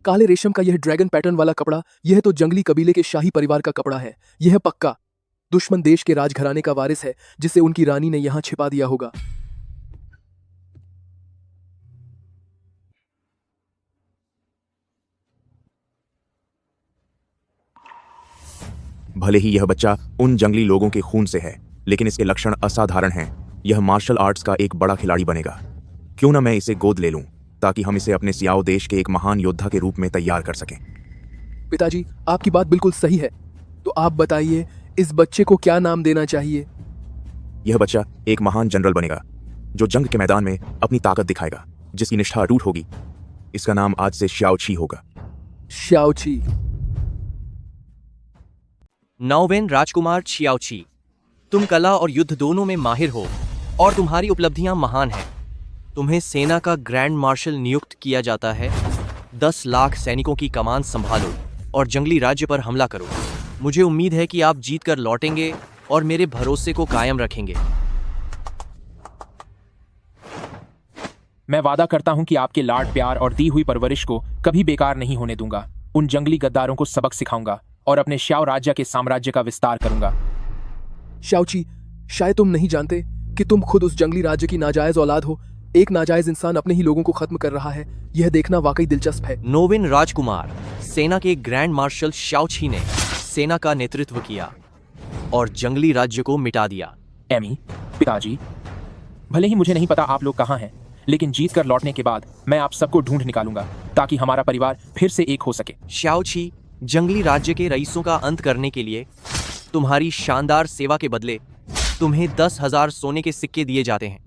काले रेशम का यह ड्रैगन पैटर्न वाला कपड़ा, यह तो जंगली कबीले के शाही परिवार का कपड़ा है। यह पक्का दुश्मन देश के राजघराने का वारिस है, जिसे उनकी रानी ने यहाँ छिपा दिया होगा। भले ही यह बच्चा उन जंगली लोगों के खून से है, लेकिन इसके लक्षण असाधारण हैं। यह मार्शल आर्ट्स का एक बड़ा खिलाड़ी बनेगा। क्यों ना मैं इसे गोद ले लूं, ताकि हम इसे अपने सियाओ देश के एक महान योद्धा के रूप में तैयार कर सकें। पिताजी, आपकी बात बिल्कुल सही है। तो आप बताइए, इस बच्चे को क्या नाम देना चाहिए? यह बच्चा एक महान जनरल बनेगा, जो जंग के मैदान में अपनी ताकत दिखाएगा, जिसकी निष्ठा अटूट होगी। इसका नाम आज से शाओची होगा। शाओची। नाओवेन राजकुमार छियाओची, तुम कला और युद्ध दोनों में माहिर हो और तुम्हारी उपलब्धियां महान हैं। तुम्हें सेना का ग्रैंड मार्शल नियुक्त किया जाता है। 10 लाख सैनिकों की कमान संभालो और जंगली राज्य पर हमला करो। मुझे उम्मीद है कि आप जीत कर लौटेंगे और मेरे भरोसे को कायम रखेंगे। मैं वादा करता हूं कि आपके लाड प्यार और दी हुई परवरिश को कभी बेकार नहीं होने दूंगा। उन जंगली गद्दारों को सबक सिखाऊंगा और अपने श्याओ राज्य के साम्राज्य का विस्तार करूंगा। शाओची, शायद तुम नहीं जानते कि तुम खुद उस जंगली राज्य की नाजायज औलाद हो। एक नाजायज इंसान अपने ही लोगों को खत्म कर रहा है। यह देखना वाकई दिलचस्प है। नोविन राजकुमार, सेना के ग्रैंड मार्शल शाओची ने सेना का नेतृत्व किया और जंगली राज्य को मिटा दिया। एमी, पिताजी, भले ही मुझे नहीं पता आप लोग कहाँ हैं, लेकिन जीत कर लौटने के बाद मैं आप सबको ढूंढ निकालूंगा, ताकि हमारा परिवार फिर से एक हो सके। शाओची, जंगली राज्य के रईसों का अंत करने के लिए तुम्हारी शानदार सेवा के बदले तुम्हें 10,000 सोने के सिक्के दिए जाते हैं।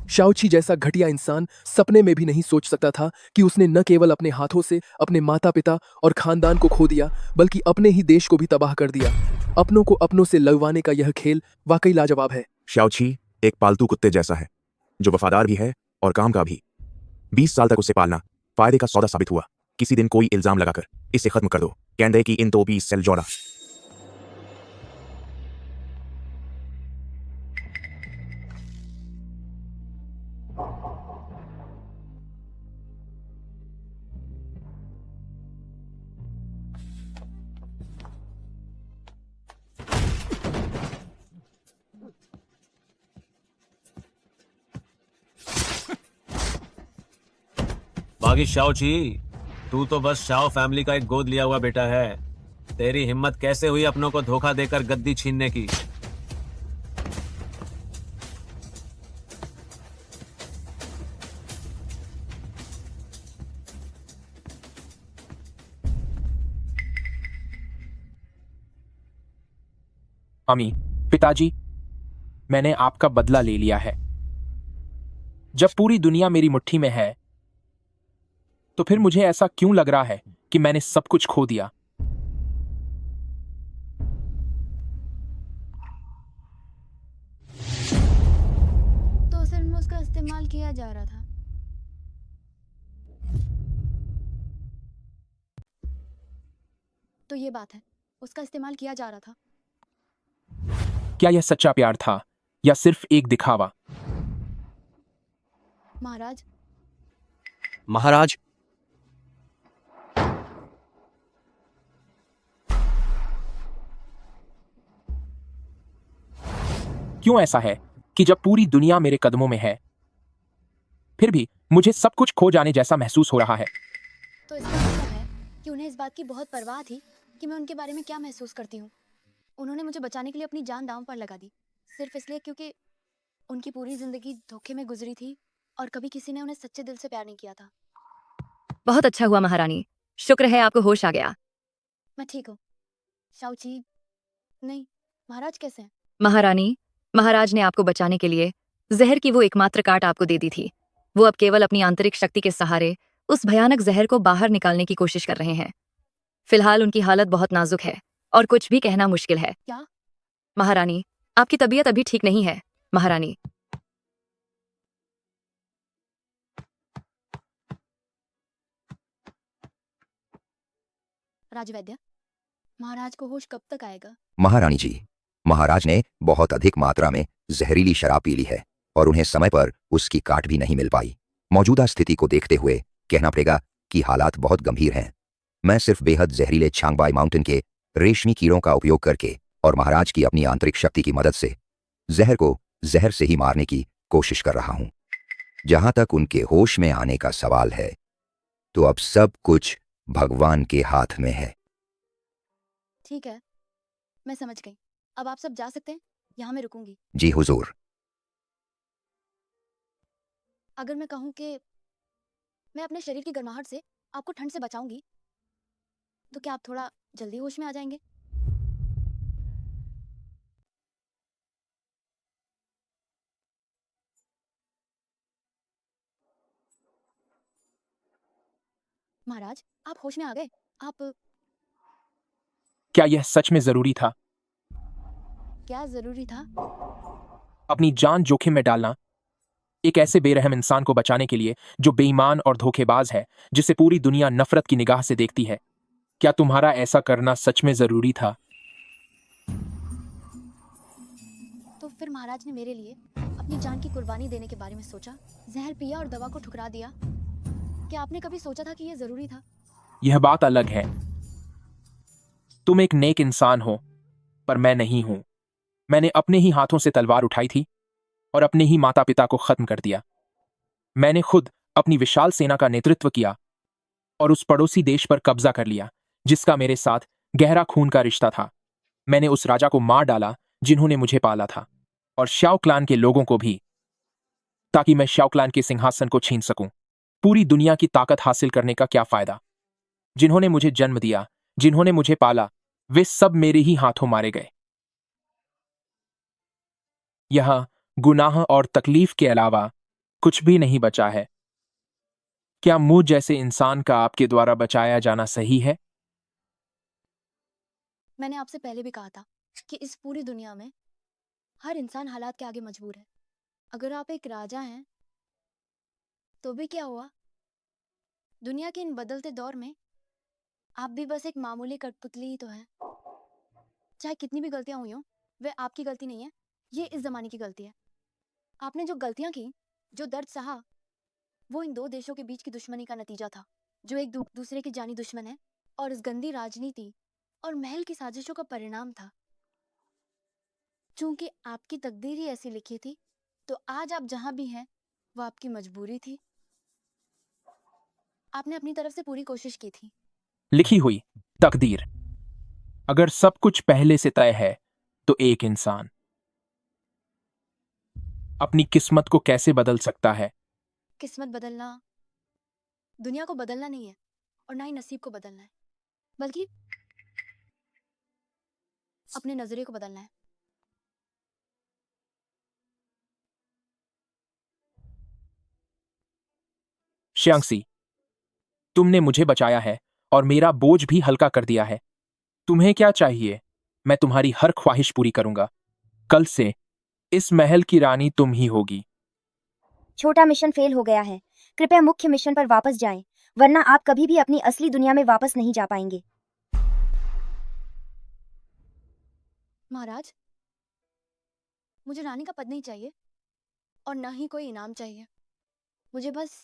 शाओची जैसा घटिया इंसान सपने में भी नहीं सोच सकता था कि उसने न केवल अपने हाथों से अपने माता पिता और खानदान को खो दिया, बल्कि अपने ही देश को भी तबाह कर दिया। अपनों को अपनों से लगवाने का यह खेल वाकई लाजवाब है। शाओची एक पालतू कुत्ते जैसा है, जो वफादार भी है और काम का भी। 20 साल तक उसे पालना फायदे का सौदा साबित हुआ। किसी दिन कोई इल्जाम लगाकर इसे खत्म कर दो। कहते कि इन तो 20 सेल जोड़ा। बागी शाओची, तू तो बस शाओ फैमिली का एक गोद लिया हुआ बेटा है। तेरी हिम्मत कैसे हुई अपनों को धोखा देकर गद्दी छीनने की? अमी, पिताजी, मैंने आपका बदला ले लिया है। जब पूरी दुनिया मेरी मुट्ठी में है, तो फिर मुझे ऐसा क्यों लग रहा है कि मैंने सब कुछ खो दिया? तो असल में उसका इस्तेमाल किया जा रहा था। तो ये बात है, उसका इस्तेमाल किया जा रहा था। क्या यह सच्चा प्यार था या सिर्फ एक दिखावा? महाराज, महाराज, क्यों ऐसा है कि जब पूरी दुनिया मेरे कदमों में है, फिर भी मुझे सब कुछ खो जाने जैसा महसूस हो रहा है? तो इसका मतलब है कि उन्हें इस बात की बहुत परवाह थी कि मैं उनके बारे में क्या महसूस करती हूँ। उन्होंने मुझे बचाने के लिए अपनी जान दांव पर लगा दी, सिर्फ इसलिए क्योंकि उनकी पूरी जिंदगी धोखे में गुजरी थी और कभी किसी ने उन्हें सच्चे दिल से प्यार नहीं किया था। बहुत अच्छा हुआ महारानी, शुक्र है आपको होश आ गया। मैं ठीक हूँ। शाओची, नहीं, महाराज कैसे हैं? महारानी, महाराज ने आपको बचाने के लिए जहर की वो एकमात्र काट आपको दे दी थी। वो अब केवल अपनी आंतरिक शक्ति के सहारे उस भयानक जहर को बाहर निकालने की कोशिश कर रहे हैं। फिलहाल उनकी हालत बहुत नाजुक है और कुछ भी कहना मुश्किल है। क्या? महारानी, आपकी तबीयत अभी ठीक नहीं है। महारानी, राजवैद्य, महाराज को होश कब तक आएगा? महारानी जी, महाराज ने बहुत अधिक मात्रा में जहरीली शराब पी ली है और उन्हें समय पर उसकी काट भी नहीं मिल पाई। मौजूदा स्थिति को देखते हुए कहना पड़ेगा कि हालात बहुत गंभीर हैं। मैं सिर्फ बेहद जहरीले छांगबाई माउंटेन के रेशमी कीड़ों का उपयोग करके और महाराज की अपनी आंतरिक शक्ति की मदद से जहर को जहर से ही मारने की कोशिश कर रहा हूं। जहां तक उनके होश में आने का सवाल है, तो अब सब कुछ भगवान के हाथ में है। ठीक है, मैं समझ गई। अब आप सब जा सकते हैं, यहाँ मैं रुकूंगी। जी हुजूर। अगर मैं कहूँ कि मैं अपने शरीर की गर्माहट से आपको ठंड से बचाऊंगी, तो क्या आप थोड़ा जल्दी होश में आ जाएंगे? महाराज, आप होश में आ गए। आप क्या यह सच में जरूरी था? क्या जरूरी था? अपनी जान जोखिम में डालना एक ऐसे बेरहम इंसान को बचाने के लिए जो बेईमान और धोखेबाज है, जिसे पूरी दुनिया नफरत की निगाह से देखती है। क्या तुम्हारा ऐसा करना सच में जरूरी था? तो फिर महाराज ने मेरे लिए अपनी जान की कुर्बानी देने के बारे में सोचा, जहर पिया और दवा को ठुकरा दिया। क्या आपने कभी सोचा था कि यह जरूरी था? यह बात अलग है। तुम एक नेक इंसान हो, पर मैं नहीं हूं। मैंने अपने ही हाथों से तलवार उठाई थी और अपने ही माता पिता को खत्म कर दिया। मैंने खुद अपनी विशाल सेना का नेतृत्व किया और उस पड़ोसी देश पर कब्जा कर लिया जिसका मेरे साथ गहरा खून का रिश्ता था। मैंने उस राजा को मार डाला जिन्होंने मुझे पाला था, और शाओ क्लान के लोगों को भी, ताकि मैं शाओ क्लान के सिंहासन को छीन सकूं। पूरी दुनिया की ताकत हासिल करने का क्या फायदा? जिन्होंने मुझे जन्म दिया, जिन्होंने मुझे पाला, वे सब मेरे ही हाथों मारे गए। यहां गुनाह और तकलीफ के अलावा कुछ भी नहीं बचा है। क्या मुझ जैसे इंसान का आपके द्वारा बचाया जाना सही है? मैंने आपसे पहले भी कहा था कि इस पूरी दुनिया में हर इंसान हालात के आगे मजबूर है। अगर आप एक राजा हैं तो भी क्या हुआ? दुनिया के इन बदलते दौर में आप भी बस एक मामूली कठपुतली ही तो हैं। चाहे कितनी भी गलतियां हुई हों, वे आपकी गलती नहीं है, ये इस जमाने की गलती है। आपने जो गलतियां की, जो दर्द सहा, वो इन दो देशों के बीच की दुश्मनी का नतीजा था, जो एक दूसरे के जानी दुश्मन है, और इस गंदी राजनीति और महल की साजिशों का परिणाम था। चूंकि आपकी तकदीर ही ऐसी लिखी थी, तो आज आप जहां भी हैं वो आपकी मजबूरी थी। आपने अपनी तरफ से पूरी कोशिश की थी। लिखी हुई तकदीर? अगर सब कुछ पहले से तय है तो एक इंसान अपनी किस्मत को कैसे बदल सकता है? किस्मत बदलना दुनिया को बदलना नहीं है, और ना ही नसीब को बदलना है, बल्कि अपने नजरिए को बदलना है। श्यांगसी, तुमने मुझे बचाया है और मेरा बोझ भी हल्का कर दिया है। तुम्हें क्या चाहिए? मैं तुम्हारी हर ख्वाहिश पूरी करूंगा। कल से इस महल की रानी तुम ही होगी। छोटा मिशन फेल हो गया है। कृपया मुख्य मिशन पर वापस जाएं, वरना आप कभी भी अपनी असली दुनिया में वापस नहीं जा पाएंगे। महाराज, मुझे रानी का पद नहीं चाहिए और ना ही कोई इनाम चाहिए। मुझे बस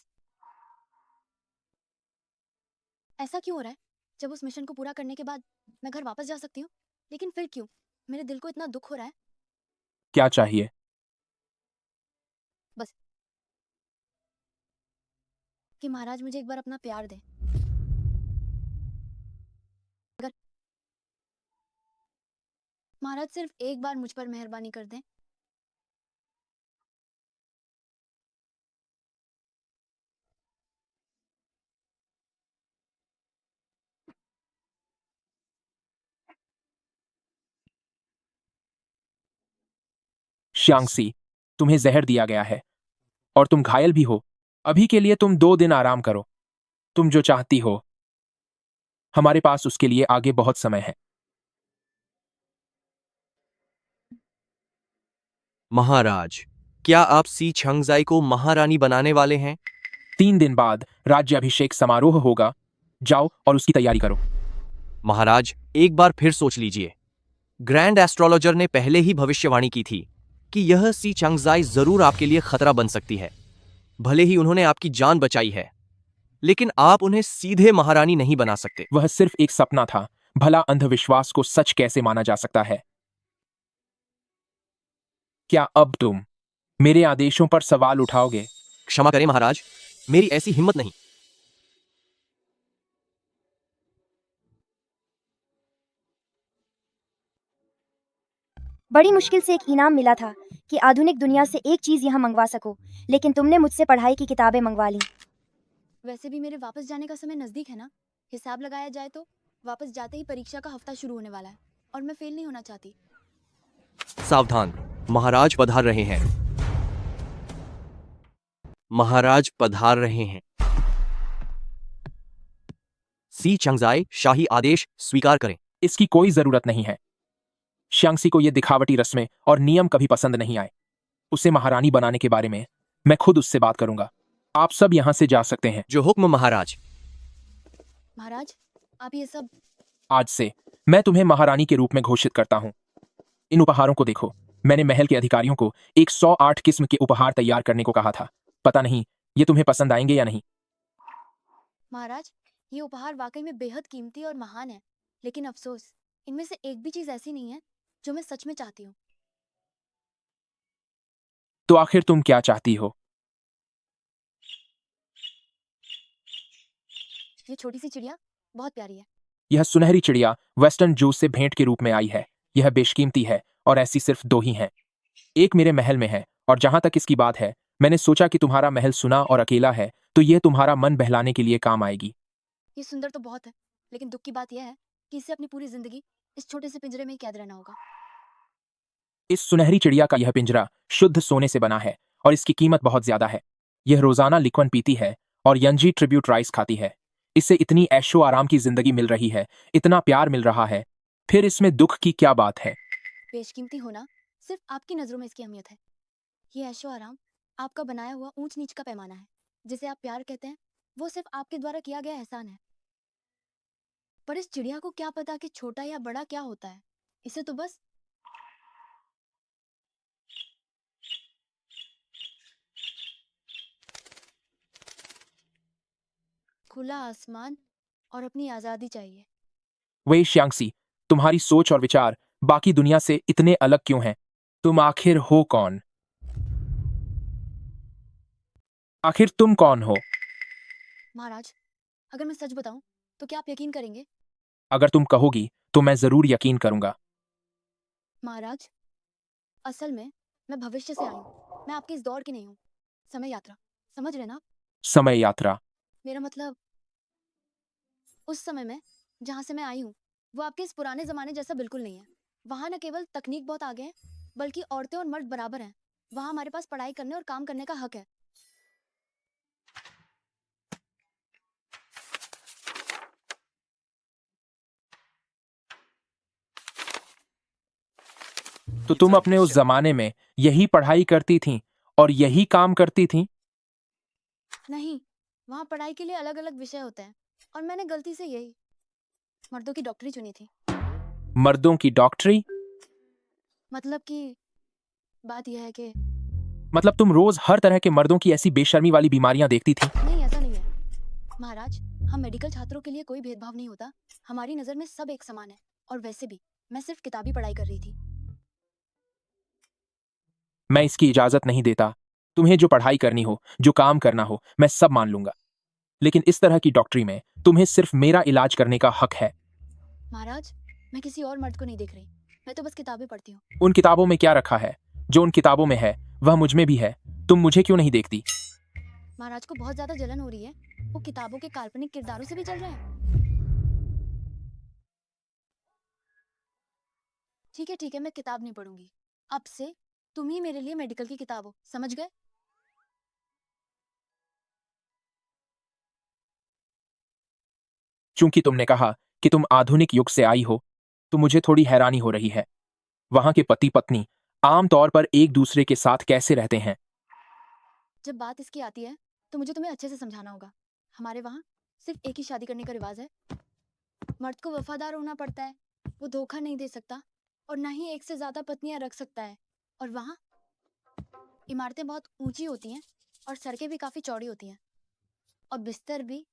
ऐसा क्यों हो रहा है जब उस मिशन को पूरा करने के बाद मैं घर वापस जा सकती हूँ, लेकिन फिर क्यों मेरे दिल को इतना दुख हो रहा है? क्या चाहिए? बस कि महाराज मुझे एक बार अपना प्यार दें। अगर महाराज सिर्फ एक बार मुझ पर मेहरबानी कर दें। श्यांगसी, तुम्हें जहर दिया गया है और तुम घायल भी हो। अभी के लिए तुम 2 दिन आराम करो। तुम जो चाहती हो, हमारे पास उसके लिए आगे बहुत समय है। महाराज, क्या आप सी छंगजाई को महारानी बनाने वाले हैं? 3 दिन बाद राज्याभिषेक समारोह होगा। जाओ और उसकी तैयारी करो। महाराज, एक बार फिर सोच लीजिए। ग्रैंड एस्ट्रोलॉजर ने पहले ही भविष्यवाणी की थी कि यह सी छंगजाई जरूर आपके लिए खतरा बन सकती है। भले ही उन्होंने आपकी जान बचाई है, लेकिन आप उन्हें सीधे महारानी नहीं बना सकते। वह सिर्फ एक सपना था। भला अंधविश्वास को सच कैसे माना जा सकता है? क्या अब तुम मेरे आदेशों पर सवाल उठाओगे? क्षमा करें महाराज, मेरी ऐसी हिम्मत नहीं। बड़ी मुश्किल से एक इनाम मिला था कि आधुनिक दुनिया से एक चीज यहाँ मंगवा सको, लेकिन तुमने मुझसे पढ़ाई की किताबें मंगवा ली। वैसे भी मेरे वापस जाने का समय नजदीक है ना। हिसाब लगाया जाए तो वापस जाते ही परीक्षा का हफ्ता शुरू होने वाला है, और मैं फेल नहीं होना चाहती। सावधान, महाराज पधार रहे हैं। महाराज पधार रहे हैं। सी छंगजाई, शाही आदेश स्वीकार करें। इसकी कोई जरूरत नहीं है। श्यांगसी को ये दिखावटी रस्में और नियम कभी पसंद नहीं आए। उसे महारानी बनाने के बारे में मैं खुद उससे बात करूंगा। आप सब यहां से जा सकते हैं। जो हुक्म महाराज। महाराज, आप ये सब। आज से मैं तुम्हें महारानी के रूप में घोषित करता हूं। इन उपहारों को देखो। मैंने महल के अधिकारियों को 108 किस्म के उपहार तैयार करने को कहा था। पता नहीं ये तुम्हें पसंद आएंगे या नहीं। महाराज, ये उपहार वाकई में बेहद कीमती और महान है, लेकिन अफसोस इनमें से एक भी चीज ऐसी नहीं है जो मैं सच में चाहती हूँ। तो आखिर तुम क्या चाहती हो? ये छोटी सी चिड़िया बहुत प्यारी है। यह सुनहरी चिड़िया वेस्टर्न जूस से भेंट के रूप में आई है। यह बेशकीमती है और ऐसी सिर्फ 2 ही हैं। एक मेरे महल में है और जहां तक इसकी बात है, मैंने सोचा कि तुम्हारा महल सुना और अकेला है तो यह तुम्हारा मन बहलाने के लिए काम आएगी। ये सुंदर तो बहुत है, लेकिन दुख की बात यह है कि इसे अपनी पूरी जिंदगी इस छोटे से पिंजरे में ही कैद रहना होगा। इस सुनहरी चिड़िया का यह पिंजरा शुद्ध सोने से बना है और इसकी कीमत बहुत ज्यादा है। यह रोजाना लिक्वन पीती है और यंजी ट्रिब्यूट राइस खाती है। इसे इतनी ऐशो आराम की जिंदगी मिल रही है, इतना प्यार मिल रहा है, फिर इसमें दुख की क्या बात है? बेशकीमती होना सिर्फ आपकी नजरों में इसकी अहमियत है। ये ऐशो आराम आपका बनाया हुआ ऊंच नीच का पैमाना है। जिसे आप प्यार कहते हैं वो सिर्फ आपके द्वारा किया गया एहसान है। पर इस चिड़िया को क्या पता कि छोटा या बड़ा क्या होता है। इसे तो बस खुला आसमान और अपनी आजादी चाहिए। वे श्यांगसी, तुम्हारी सोच और विचार बाकी दुनिया से इतने अलग क्यों हैं? तुम आखिर हो कौन? आखिर तुम कौन हो? महाराज, अगर मैं सच बताऊं तो क्या आप यकीन करेंगे? अगर तुम कहोगी तो मैं जरूर यकीन करूंगा। महाराज, असल में मैं भविष्य से आई हूँ। मैं आपके इस दौर की नहीं हूँ। समय यात्रा, समझ रहे ना आप? समय यात्रा? मेरा मतलब उस समय में जहाँ से मैं आई हूँ वो आपके इस पुराने जमाने जैसा बिल्कुल नहीं है। वहाँ न केवल तकनीक बहुत आगे है, बल्कि औरतें और मर्द बराबर हैं। वहाँ हमारे पास पढ़ाई करने और काम करने का हक है। तो तुम अपने उस जमाने में यही पढ़ाई करती थीं और यही काम करती थीं? नहीं, वहाँ पढ़ाई के लिए अलग अलग विषय होते हैं और मैंने गलती से यही मर्दों की डॉक्टरी चुनी थी। मर्दों की डॉक्टरी? मतलब कि बात यह है कि मतलब तुम रोज हर तरह के मर्दों की ऐसी बेशर्मी वाली बीमारियां देखती थी? नहीं, ऐसा नहीं है महाराज। हम मेडिकल छात्रों के लिए कोई भेदभाव नहीं होता। हमारी नजर में सब एक समान है। और वैसे भी मैं सिर्फ किताबी पढ़ाई कर रही थी। मैं इसकी इजाजत नहीं देता। तुम्हें जो पढ़ाई करनी हो, जो काम करना हो, मैं सब मान लूंगा, लेकिन इस तरह की डॉक्टरी में तुम्हें सिर्फ मेरा इलाज करने का हक है। महाराज, मैं किसी और मर्द को नहीं देख रही। मैं तो बस किताबें पढ़ती हूँ। उन किताबों में क्या रखा है? जो उन किताबों में है वह मुझ में भी है। तुम मुझे क्यों नहीं देखती? महाराज को बहुत ज्यादा जलन हो रही है। वो किताबों के काल्पनिक किरदारों से भी चल रहे हैं। ठीक है, मैं किताब नहीं पढ़ूंगी। अब से तुम ही मेरे लिए मेडिकल की किताब हो, समझ गए? चूंकि तुमने कहा कि तुम आधुनिक युग से आई हो, तो मुझे थोड़ी हैरानी हो रही है। वहां के पति पत्नी आमतौर पर एक दूसरे के साथ कैसे रहते हैं? जब बात इसकी आती है तो मुझे तुम्हें अच्छे से समझाना होगा। हमारे वहाँ सिर्फ एक ही शादी करने का रिवाज है। मर्द को वफादार होना पड़ता है। वो धोखा नहीं दे सकता और ना ही एक से ज्यादा पत्नियां रख सकता है। और वहाँ इमारतें बहुत ऊंची होती हैं और सड़कें भी काफी चौड़ी होती हैं। और बिस्तर भी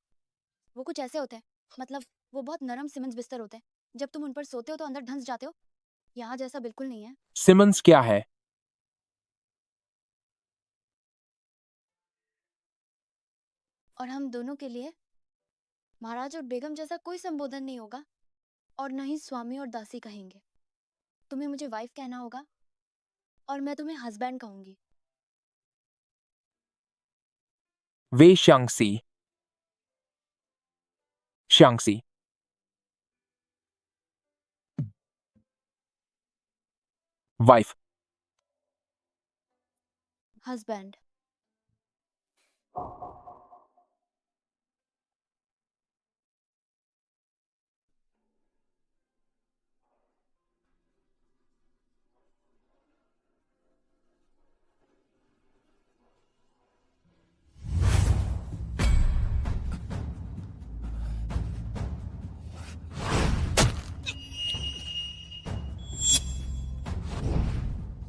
वो कुछ ऐसे होते हैं, मतलब वो बहुत नरम सीमेंट बिस्तर होते हैं। जब तुम उन पर सोते हो तो अंदर धंस जाते हो। यहाँ जैसा बिल्कुल नहीं है। सिमंस क्या है? और हम दोनों के लिए महाराज और बेगम जैसा कोई संबोधन नहीं होगा और न ही स्वामी और दासी कहेंगे। तुम्हें मुझे वाइफ कहना होगा और मैं तुम्हें हस्बैंड कहूंगी। वे श्यांगसी। श्यांगसी। वाइफ। हस्बैंड।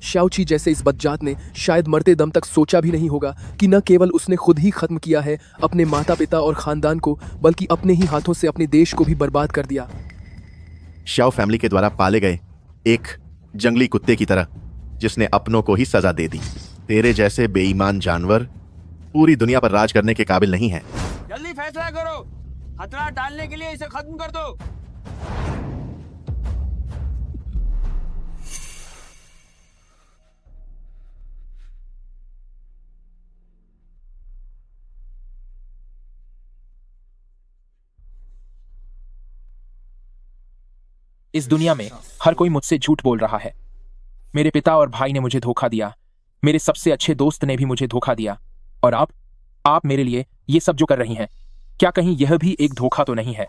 शाओची जैसे इस बदजात ने शायद मरते दम तक सोचा भी नहीं होगा कि न केवल उसने खुद ही खत्म किया है अपने माता पिता और खानदान को, बल्कि अपने ही हाथों से अपने देश को भी बर्बाद कर दिया। शाओ फैमिली के द्वारा पाले गए एक जंगली कुत्ते की तरह, जिसने अपनों को ही सजा दे दी। तेरे जैसे बेईमान जानवर पूरी दुनिया पर राज करने के काबिल नहीं है। जल्दी फैसला करो। खतरा टालने के लिए इसे खत्म कर दो। इस दुनिया में हर कोई मुझसे झूठ बोल रहा है। मेरे पिता और भाई ने मुझे धोखा दिया, मेरे सबसे अच्छे दोस्त ने भी मुझे धोखा दिया, और आप मेरे लिए ये सब जो कर रही हैं, क्या कहीं यह भी एक धोखा तो नहीं है?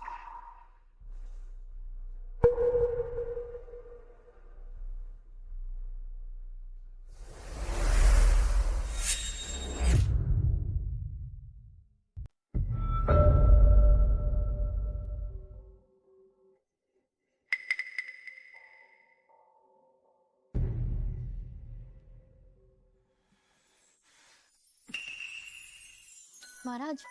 महाराज,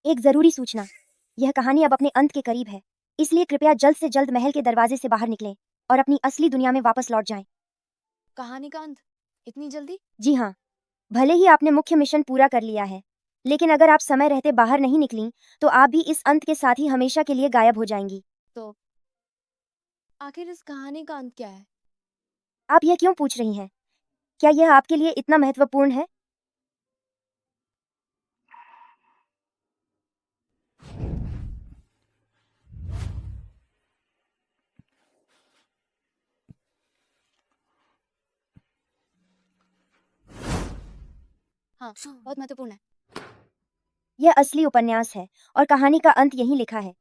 एक जरूरी सूचना, यह कहानी अब अपने अंत के करीब है, इसलिए कृपया जल्द से जल्द महल के दरवाजे से बाहर निकलें और अपनी असली दुनिया में वापस लौट जाएं। कहानी का अंत इतनी जल्दी? जी हाँ, भले ही आपने मुख्य मिशन पूरा कर लिया है, लेकिन अगर आप समय रहते बाहर नहीं निकली तो आप भी इस अंत के साथ ही हमेशा के लिए गायब हो जाएंगी। तो आखिर इस कहानी का अंत क्या है? आप यह क्यों पूछ रही हैं? क्या यह आपके लिए इतना महत्वपूर्ण है? हाँ, बहुत महत्वपूर्ण है। यह असली उपन्यास है और कहानी का अंत यहीं लिखा है।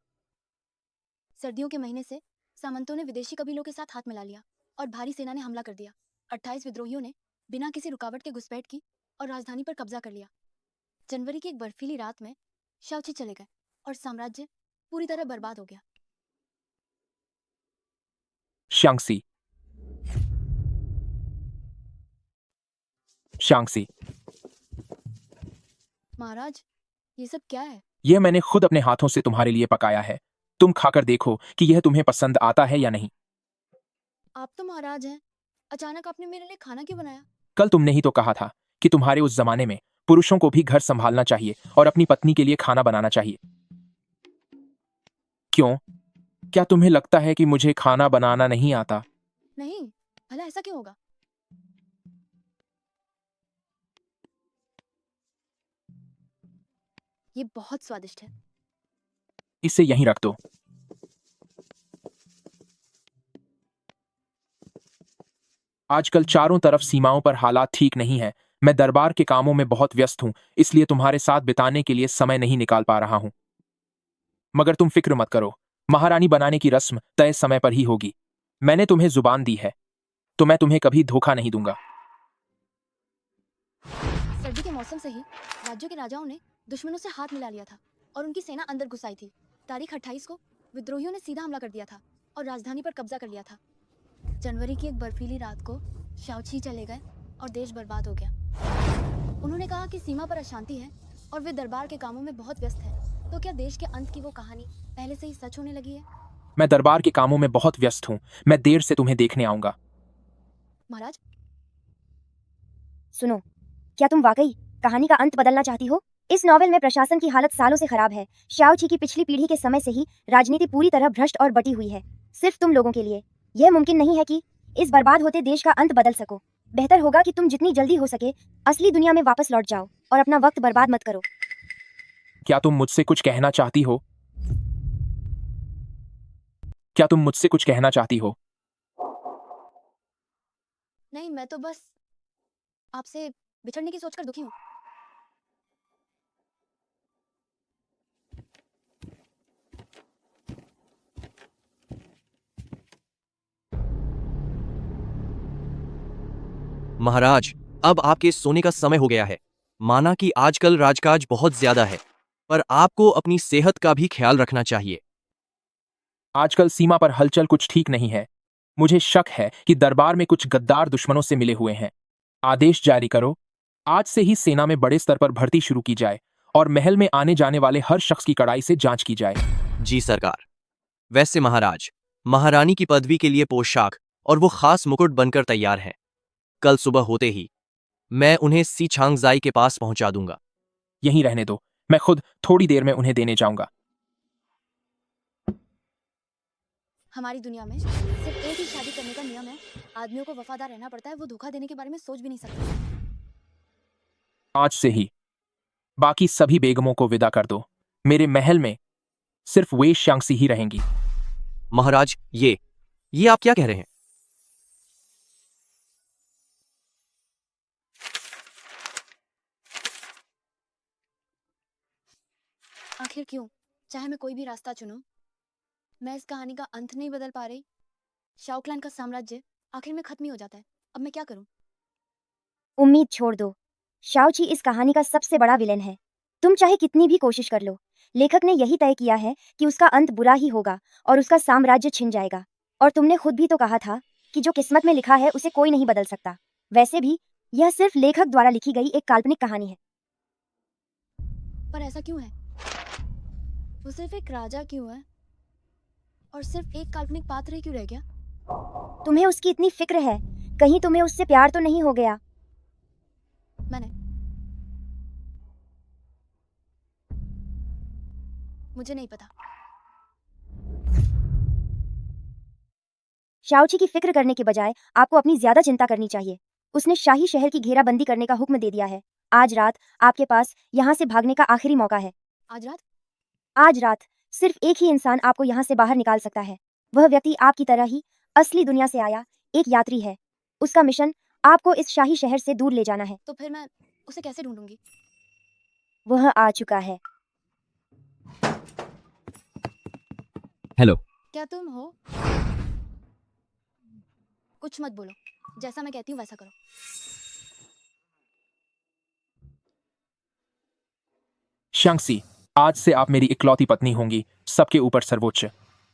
सर्दियों के महीने से सामंतों ने विदेशी कबीलों के साथ हाथ मिला लिया और भारी सेना ने हमला कर दिया। 28 विद्रोहियों ने बिना किसी रुकावट के घुसपैठ की और राजधानी पर कब्जा कर लिया। जनवरी की एक बर्फीली रात में शाओची चले गए और साम्राज्य पूरी तरह बर्बाद हो गया। शांगसी, शांगसी, महाराज, ये सब क्या है? यह मैंने खुद अपने हाथों से तुम्हारे लिए पकाया है। तुम खाकर देखो कि यह तुम्हें पसंद आता है या नहीं। आप तो महाराज हैं, अचानक आपने मेरे लिए खाना क्यों बनाया? कल तुमने ही तो कहा था कि तुम्हारे उस जमाने में पुरुषों को भी घर संभालना चाहिए और अपनी पत्नी के लिए खाना बनाना चाहिए। क्यों? क्या तुम्हें लगता है कि मुझे खाना बनाना नहीं आता? नहीं, भला ऐसा क्यों होगा? ये बहुत स्वादिष्ट है। इसे यहीं रख दो। आजकल चारों तरफ सीमाओं पर हालात ठीक नहीं है। मैं दरबार के कामों में बहुत व्यस्त हूं, इसलिए तुम्हारे साथ बिताने के लिए समय नहीं निकाल पा रहा हूं। मगर तुम फिक्र मत करो, महारानी बनाने की रस्म तय समय पर ही होगी। मैंने तुम्हें जुबान दी है, तो मैं तुम्हें कभी धोखा नहीं दूंगा। सर्दी के मौसम से ही राज्यों के राजाओं ने दुश्मनों से हाथ मिला लिया था और उनकी सेना अंदर घुस आई थी। तारीख 28 को विद्रोहियों ने सीधा हमला कर दिया था और राजधानी पर कब्जा कर लिया था। जनवरी की एक बर्फीली रात को शाओची चले गए और देश बर्बाद हो गया। उन्होंने कहा कि सीमा पर अशांति है और वे दरबार के कामों में बहुत व्यस्त हैं। तो क्या देश के अंत की वो कहानी पहले से ही सच होने लगी है? मैं दरबार के कामों में बहुत व्यस्त हूं। मैं देर से तुम्हें देखने आऊंगा। महाराज, सुनो, क्या तुम वाकई कहानी का अंत बदलना चाहती हो? इस नॉवेल में प्रशासन की हालत सालों से खराब है। शाओची की पिछली पीढ़ी के समय से ही राजनीति पूरी तरह भ्रष्ट और बटी हुई है। सिर्फ तुम लोगों के लिए यह मुमकिन नहीं है कि इस बर्बाद होते देश का अंत बदल सको। बेहतर होगा कि तुम जितनी जल्दी हो सके असली दुनिया में वापस लौट जाओ और अपना वक्त बर्बाद मत करो। क्या तुम मुझसे कुछ कहना चाहती हो? क्या तुम मुझसे कुछ कहना चाहती हो? नहीं, मैं तो बस आपसे बिछड़ने की सोचकर दुखी हूँ। महाराज, अब आपके सोने का समय हो गया है। माना कि आजकल राजकाज बहुत ज्यादा है, पर आपको अपनी सेहत का भी ख्याल रखना चाहिए। आजकल सीमा पर हलचल कुछ ठीक नहीं है। मुझे शक है कि दरबार में कुछ गद्दार दुश्मनों से मिले हुए हैं। आदेश जारी करो, आज से ही सेना में बड़े स्तर पर भर्ती शुरू की जाए और महल में आने जाने वाले हर शख्स की कड़ाई से जांच की जाए। जी सरकार। वैसे महाराज, महारानी की पदवी के लिए पोशाक और वो खास मुकुट बनकर तैयार हैं। कल सुबह होते ही मैं उन्हें सी छांगजाई के पास पहुंचा दूंगा। यहीं रहने दो, मैं खुद थोड़ी देर में उन्हें देने जाऊंगा। हमारी दुनिया में सिर्फ एक ही शादी करने का नियम है। आदमियों को वफादार रहना पड़ता है, वो धोखा देने के बारे में सोच भी नहीं सकते। आज से ही बाकी सभी बेगमों को विदा कर दो। मेरे महल में सिर्फ वे शांगसी ही रहेंगी। महाराज, ये आप क्या कह रहे हैं? आखिर क्यों? चाहे मैं कोई भी रास्ता चुनूं, मैं इस कहानी का अंत नहीं बदल पा रही। शाओ क्लैन का साम्राज्य आखिर में खत्म ही हो जाता है। अब मैं क्या करूं? उम्मीद छोड़ दो। शाओची इस कहानी का सबसे बड़ा विलेन है। तुम चाहे कितनी भी कोशिश कर लो, लेखक ने यही तय किया है कि उसका अंत बुरा ही होगा और उसका साम्राज्य छिन जाएगा। और तुमने खुद भी तो कहा था कि जो किस्मत में लिखा है उसे कोई नहीं बदल सकता। वैसे भी यह सिर्फ लेखक द्वारा लिखी गई एक काल्पनिक कहानी है। पर ऐसा क्यों है? वो सिर्फ एक राजा क्यों है और सिर्फ एक काल्पनिक पात्र ही क्यों रह गया? तुम्हें उसकी इतनी फिक्र है, कहीं तुम्हें उससे प्यार तो नहीं हो गया? मुझे नहीं पता। शाओची की फिक्र करने के बजाय आपको अपनी ज्यादा चिंता करनी चाहिए। उसने शाही शहर की घेराबंदी करने का हुक्म दे दिया है। आज रात आपके पास यहाँ से भागने का आखिरी मौका है। आज रात? आज रात सिर्फ एक ही इंसान आपको यहाँ से बाहर निकाल सकता है। वह व्यक्ति आपकी तरह ही असली दुनिया से आया एक यात्री है। उसका मिशन आपको इस शाही शहर से दूर ले जाना है। तो फिर मैं उसे कैसे ढूंढूंगी? वह आ चुका है। हेलो। क्या तुम हो? कुछ मत बोलो, जैसा मैं कहती हूँ वैसा करो। शांगसी, आज से आप मेरी इकलौती पत्नी होंगी, सबके ऊपर सर्वोच्च।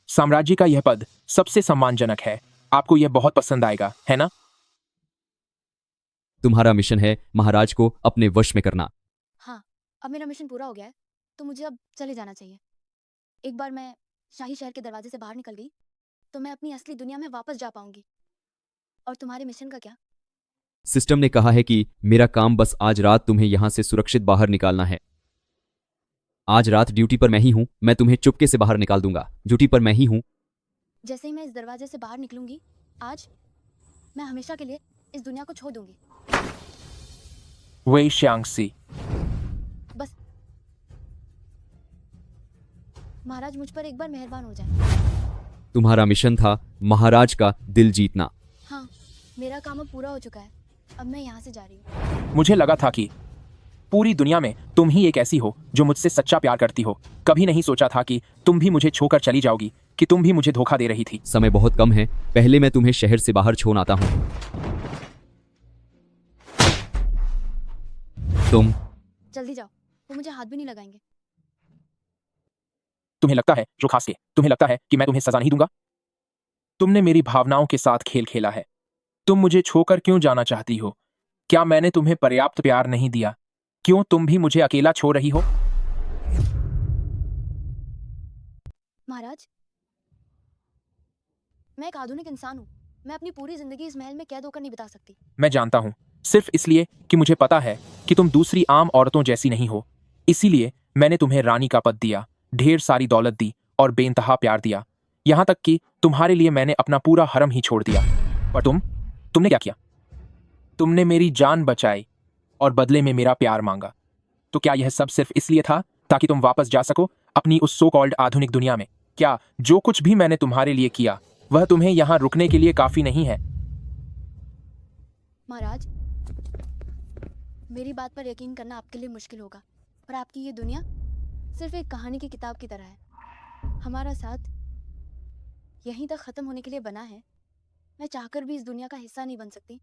साम्राज्य का यह पद सबसे सम्मानजनक है। आपको यह बहुत पसंद आएगा, है ना? तुम्हारा मिशन है महाराज को अपने वश में करना। हाँ, अब मेरा मिशन पूरा हो गया है, तो मुझे अब चले जाना चाहिए। एक बार मैं शाही शहर के दरवाजे से बाहर निकल गई तो मैं अपनी असली दुनिया में वापस जा पाऊंगी। और तुम्हारे मिशन का क्या? सिस्टम ने कहा है कि मेरा काम बस आज रात तुम्हें यहां से सुरक्षित बाहर निकालना है। आज रात ड्यूटी पर मैं ही हूं, मैं तुम्हें चुपके से बाहर निकाल दूंगा। ड्यूटी पर मैं ही हूं। जैसे ही मैं इस दरवाजे से बाहर निकलूंगी, आज मैं हमेशा के लिए इस दुनिया को छोड़ दूंगी। वे शांगसी। बस महाराज मुझ पर एक बार मेहरबान हो जाए। तुम्हारा मिशन था महाराज का दिल जीतना। हाँ, मेरा काम अब पूरा हो चुका है। अब मैं यहाँ से जा रही हूँ। मुझे लगा था कि पूरी दुनिया में तुम ही एक ऐसी हो जो मुझसे सच्चा प्यार करती हो। कभी नहीं सोचा था कि तुम भी मुझे छोड़कर चली जाओगी, कि तुम भी मुझे धोखा दे रही थी। समय बहुत कम है, पहले मैं तुम्हें शहर से बाहर छोड़ आता हूं। तुम जल्दी जाओ, वो मुझे हाथ भी नहीं लगाएंगे। तुम्हें लगता है, जो खास के तुम्हें लगता है कि मैं तुम्हें सजा नहीं दूंगा? तुमने मेरी भावनाओं के साथ खेल खेला है। तुम मुझे छोड़कर क्यों जाना चाहती हो? क्या मैंने तुम्हें पर्याप्त प्यार नहीं दिया? क्यों तुम भी मुझे अकेला छोड़ रही हो? महाराज, मैं एक आधुनिक इंसान हूँ। मैं अपनी पूरी जिंदगी इस महल में कैद होकर नहीं बिता सकती। मैं जानता हूँ, सिर्फ इसलिए कि मुझे पता है कि तुम दूसरी आम औरतों जैसी नहीं हो। इसीलिए मैंने तुम्हें रानी का पद दिया, ढेर सारी दौलत दी और बेइंतहा प्यार दिया। यहाँ तक कि तुम्हारे लिए मैंने अपना पूरा हरम ही छोड़ दिया। पर तुमने क्या किया? तुमने मेरी जान बचाई और बदले में मेरा प्यार मांगा। तो क्या यह सब सिर्फ इसलिए था ताकि तुम वापस जा सको अपनी उस सो कॉल्ड आधुनिक दुनिया में? क्या जो कुछ भी मैंने तुम्हारे लिए किया वह तुम्हें यहाँ रुकने के लिए काफी नहीं है? महाराज, मेरी बात पर यकीन करना आपके लिए मुश्किल होगा, पर आपकी ये दुनिया सिर्फ एक कहानी की किताब की तरह है। हमारा साथ यहीं तक खत्म होने के लिए बना है। मैं चाहकर भी इस दुनिया का हिस्सा नहीं बन सकती।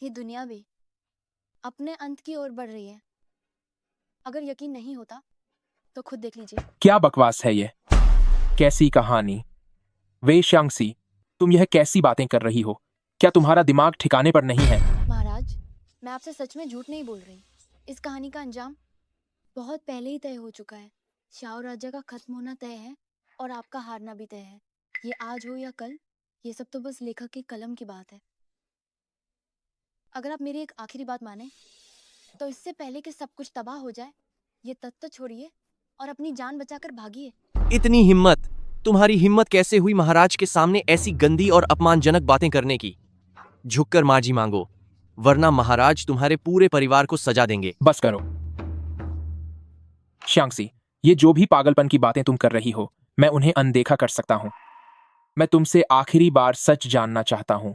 ये दुनिया भी अपने अंत की ओर बढ़ रही है। अगर यकीन नहीं होता तो खुद देख लीजिए। क्या बकवास है ये? कैसी कहानी? वे शांगसी, तुम यह कैसी बातें कर रही हो? क्या तुम्हारा दिमाग ठिकाने पर नहीं है? महाराज, मैं आपसे सच में झूठ नहीं बोल रही। इस कहानी का अंजाम बहुत पहले ही तय हो चुका है। शाओ राजा का खत्म होना तय है और आपका हारना भी तय है। ये आज हो या कल, ये सब तो बस लेखक के कलम की बात है। अगर आप मेरी एक आखिरी बात माने तो इससे पहले कि सब कुछ तबाह हो जाए, ये तत्व छोड़िए और अपनी जान बचाकर भागिए। इतनी हिम्मत? तुम्हारी हिम्मत कैसे हुई महाराज के सामने ऐसी गंदी और अपमानजनक बातें करने की? झुककर माजी मांगो, वरना महाराज तुम्हारे पूरे परिवार को सजा देंगे। बस करो शांगसी, ये जो भी पागलपन की बातें तुम कर रही हो, मैं उन्हें अनदेखा कर सकता हूं। मैं तुमसे आखिरी बार सच जानना चाहता हूं।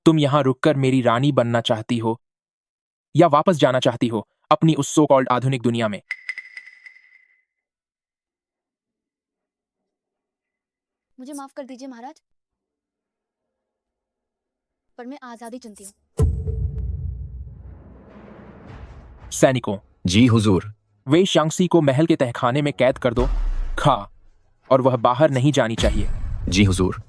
तुम यहां रुककर मेरी रानी बनना चाहती हो या वापस जाना चाहती हो अपनी उस सो कॉल्ड आधुनिक दुनिया में? मुझे माफ कर दीजिए महाराज, पर मैं आजादी चुनती हूँ। सैनिकों, जी हुजूर। वे शांगसी को महल के तहखाने में कैद कर दो, खा, और वह बाहर नहीं जानी चाहिए। जी हुजूर।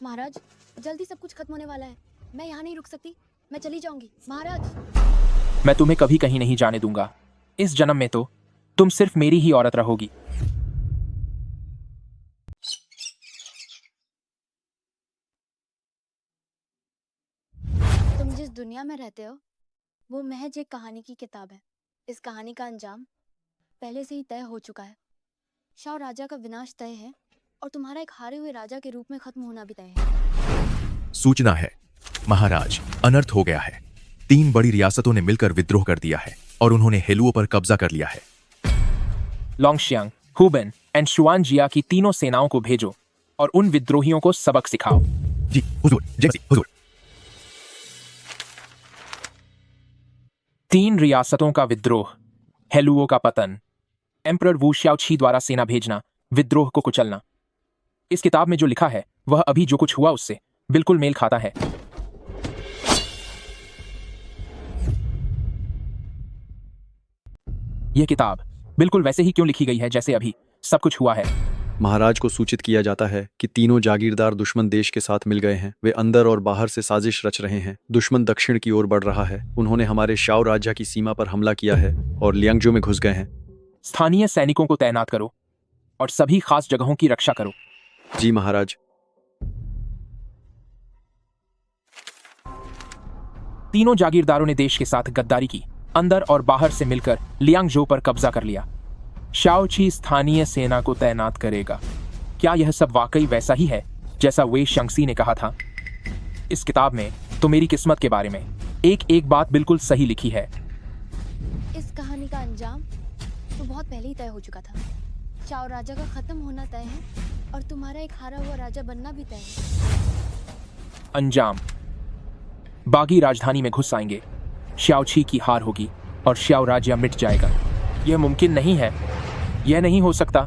महाराज, जल्दी सब कुछ खत्म होने वाला है। मैं यहाँ नहीं रुक सकती, मैं चली जाऊंगी। महाराज, मैं तुम्हें कभी कहीं नहीं जाने दूंगा। इस जन्म में तो तुम सिर्फ मेरी ही औरत रहोगी। तुम जिस दुनिया में रहते हो वो महज एक कहानी की किताब है। इस कहानी का अंजाम पहले से ही तय हो चुका है। शाओ राजा का विनाश तय है और तुम्हारा एक हारे हुए राजा के रूप में खत्म होना भी तय है। सूचना है महाराज, अनर्थ हो गया है। 3 बड़ी रियासतों ने मिलकर विद्रोह कर दिया है और उन्होंने हेलुओ पर कब्जा कर लिया है। लोंगशियांग, हुबेन एंड शुआनजिया की तीनों सेनाओं को भेजो और उन विद्रोहियों को सबक सिखाओ। जी हुजूर, जैसी हुजूर। 3 रियासतों का विद्रोह, हेलुओ का पतन, एम्परर वू शाओची द्वारा सेना भेजना, विद्रोह को कुचलना। इस किताब में जो लिखा है वह अभी जो कुछ हुआ उससे बिल्कुल मेल खाता है। यह किताब बिल्कुल वैसे ही क्यों लिखी गई है जैसे अभी सब कुछ हुआ है। महाराज को सूचित किया जाता है कि तीनों जागीरदार दुश्मन देश के साथ मिल गए हैं। वे अंदर और बाहर से साजिश रच रहे हैं। दुश्मन दक्षिण की ओर बढ़ रहा है। उन्होंने हमारे शाओ राज्य की सीमा पर हमला किया है और लियांगजो में घुस गए हैं। स्थानीय सैनिकों को तैनात करो और सभी खास जगहों की रक्षा करो। जी महाराज। तीनों जागीरदारों ने देश के साथ गद्दारी की, अंदर और बाहर से मिलकर लियांगजो पर कब्जा कर लिया। शाओची स्थानीय सेना को तैनात करेगा। क्या यह सब वाकई वैसा ही है जैसा वे शांगसी ने कहा था? इस किताब में तो मेरी किस्मत के बारे में एक एक बात बिल्कुल सही लिखी है। इस कहानी का अंजाम तो बहुत पहले ही तय हो चुका था। शाओ राजा का खत्म होना तय है और तुम्हारा एक हारा हुआ राजा बनना भी तय है। अंजाम, बागी राजधानी में घुस आएंगे, शाओची की हार होगी और शाओ राज्य मिट जाएगा। यह मुमकिन नहीं है, यह नहीं हो सकता।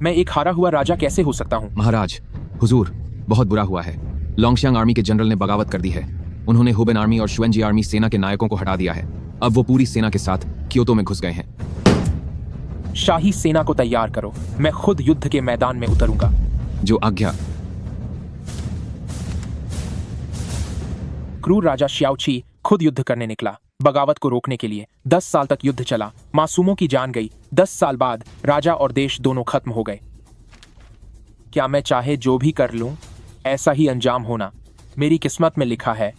मैं एक हारा हुआ राजा कैसे हो सकता हूँ? महाराज, हुजूर, बहुत बुरा हुआ है। लोंगशियांग आर्मी के जनरल ने बगावत कर दी है। उन्होंने हुबेन आर्मी और शुएनजी आर्मी सेना के नायकों को हटा दिया है। अब वो पूरी सेना के साथ क्योतो में घुस गए हैं। शाही सेना को तैयार करो, मैं खुद युद्ध के मैदान में उतरूंगा। जो आज्ञा। क्रूर राजा शाओची खुद युद्ध करने निकला, बगावत को रोकने के लिए। 10 साल तक युद्ध चला, मासूमों की जान गई। 10 साल बाद राजा और देश दोनों खत्म हो गए। क्या मैं चाहे जो भी कर लूं, ऐसा ही अंजाम होना मेरी किस्मत में लिखा है।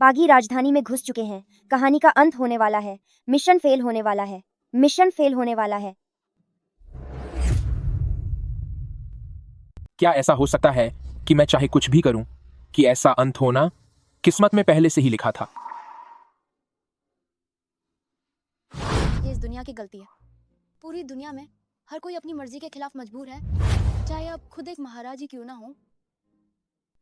बागी राजधानी में घुस चुके हैं। कहानी का अंत होने वाला है। मिशन फेल होने वाला है। मिशन फेल होने वाला है। क्या ऐसा हो सकता है कि मैं चाहे कुछ भी करूं कि ऐसा अंत होना किस्मत में पहले से ही लिखा था? ये इस दुनिया की गलती है। पूरी दुनिया में हर कोई अपनी मर्जी के खिलाफ मजबूर है, चाहे आप खुद एक महाराज ही क्यों ना हो।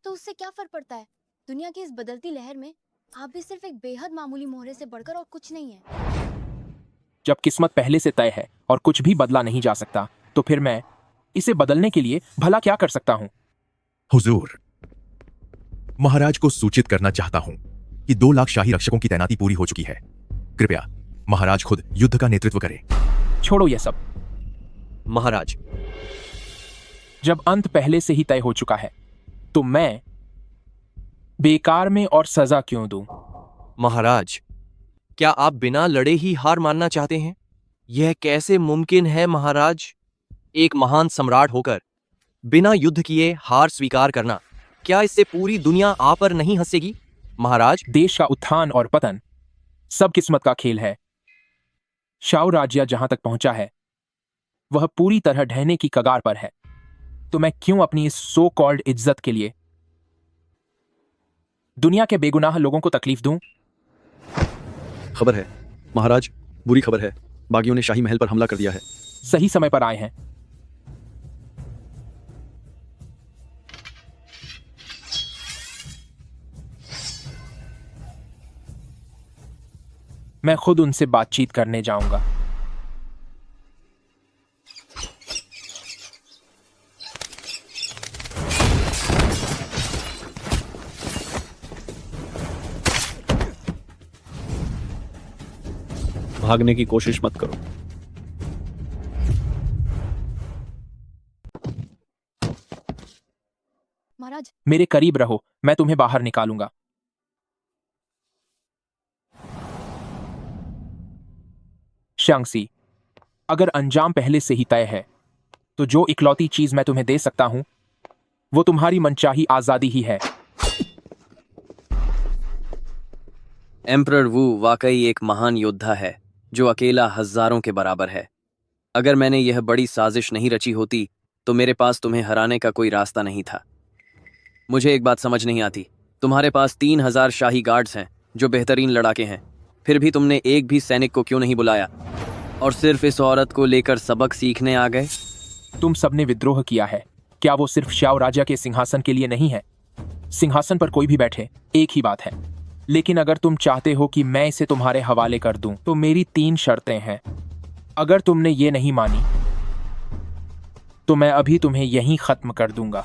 तो उससे क्या फर्क पड़ता है? दुनिया की इस बदलती लहर में आप भी सिर्फ एक बेहद मामूली मोहरे से बढ़कर और कुछ नहीं है। जब किस्मत पहले से तय है और कुछ भी बदला नहीं जा सकता, तो फिर मैं इसे बदलने के लिए भला क्या कर सकता हूं? हुजूर, महाराज को सूचित करना चाहता हूं कि 2 लाख शाही रक्षकों की तैनाती पूरी हो चुकी है। कृपया महाराज खुद युद्ध का नेतृत्व करें। छोड़ो यह सब। महाराज, जब अंत पहले से ही तय हो चुका है तो मैं बेकार में और सजा क्यों दूं? महाराज, क्या आप बिना लड़े ही हार मानना चाहते हैं? यह कैसे मुमकिन है महाराज? एक महान सम्राट होकर बिना युद्ध किए हार स्वीकार करना, क्या इससे पूरी दुनिया आप पर नहीं हंसेगी? महाराज, देश का उत्थान और पतन सब किस्मत का खेल है। शाओ राज्य जहां तक पहुंचा है वह पूरी तरह ढहने की कगार पर है, तो मैं क्यों अपनी इस सो कॉल्ड इज्जत के लिए दुनिया के बेगुनाह लोगों को तकलीफ दूं? खबर है महाराज, बुरी खबर है। बागियों ने शाही महल पर हमला कर दिया है। सही समय पर आए हैं। मैं खुद उनसे बातचीत करने जाऊंगा। भागने की कोशिश मत करो। महाराज, मेरे करीब रहो, मैं तुम्हें बाहर निकालूंगा। शांगसी, अगर अंजाम पहले से ही तय है तो जो इकलौती चीज मैं तुम्हें दे सकता हूं वो तुम्हारी मनचाही आजादी ही है। एम्परर वू वाकई एक महान योद्धा है जो अकेला हजारों के बराबर है। अगर मैंने यह बड़ी साजिश नहीं रची होती तो मेरे पास तुम्हें हराने का कोई रास्ता नहीं था। मुझे एक बात समझ नहीं आती, तुम्हारे पास 3000 शाही गार्ड्स हैं जो बेहतरीन लड़ाके हैं, फिर भी तुमने एक भी सैनिक को क्यों नहीं बुलाया और सिर्फ इस औरत को लेकर सबक सीखने आ गए? तुम सबने विद्रोह किया है, क्या वो सिर्फ श्याओ राजा के सिंहासन के लिए नहीं है? सिंहासन पर कोई भी बैठे, एक ही बात है। लेकिन अगर तुम चाहते हो कि मैं इसे तुम्हारे हवाले कर दूं तो मेरी 3 शर्तें हैं। अगर तुमने ये नहीं मानी तो मैं अभी तुम्हें यहीं खत्म कर दूंगा।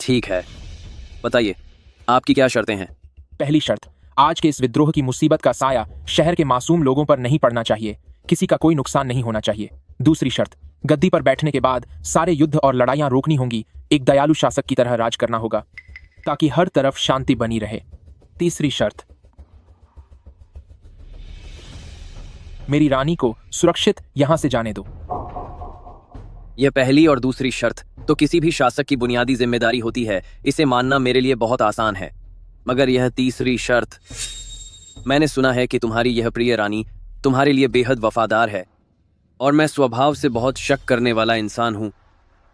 ठीक है, बताइए आपकी क्या शर्तें हैं? पहली शर्त, आज के इस विद्रोह की मुसीबत का साया शहर के मासूम लोगों पर नहीं पड़ना चाहिए, किसी का कोई नुकसान नहीं होना चाहिए। दूसरी शर्त, गद्दी पर बैठने के बाद सारे युद्ध और लड़ाइयां रोकनी होंगी, एक दयालु शासक की तरह राज करना होगा ताकि हर तरफ शांति बनी रहे। तीसरी शर्त, मेरी रानी को सुरक्षित यहां से जाने दो। यह पहली और दूसरी शर्त तो किसी भी शासक की बुनियादी जिम्मेदारी होती है, इसे मानना मेरे लिए बहुत आसान है। मगर यह तीसरी शर्त, मैंने सुना है कि तुम्हारी यह प्रिय रानी तुम्हारे लिए बेहद वफादार है और मैं स्वभाव से बहुत शक करने वाला इंसान हूं,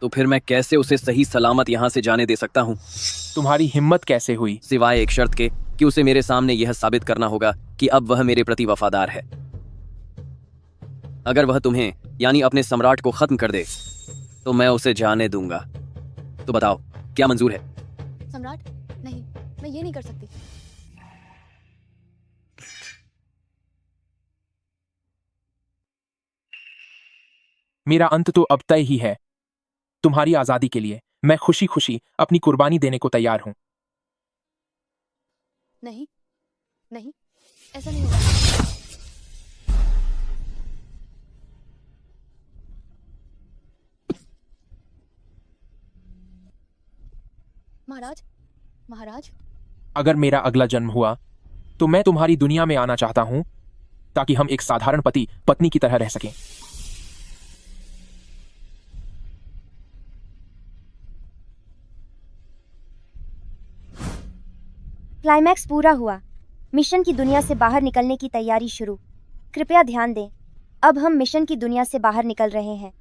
तो फिर मैं कैसे उसे सही सलामत यहां से जाने दे सकता हूं? तुम्हारी हिम्मत कैसे हुई? सिवाय एक शर्त के कि उसे मेरे सामने यह साबित करना होगा कि अब वह मेरे प्रति वफादार है। अगर वह तुम्हें यानी अपने सम्राट को खत्म कर दे तो मैं उसे जाने दूंगा। तो बताओ क्या मंजूर है? सम्राट, नहीं, मैं ये नहीं कर सकती। मेरा अंत तो अब तय ही है। तुम्हारी आजादी के लिए मैं खुशी खुशी अपनी कुर्बानी देने को तैयार हूं। नहीं, नहीं, ऐसा नहीं होगा। महाराज, महाराज, अगर मेरा अगला जन्म हुआ तो मैं तुम्हारी दुनिया में आना चाहता हूं ताकि हम एक साधारण पति पत्नी की तरह रह सकें। क्लाइमैक्स पूरा हुआ। मिशन की दुनिया से बाहर निकलने की तैयारी शुरू। कृपया ध्यान दें, अब हम मिशन की दुनिया से बाहर निकल रहे हैं।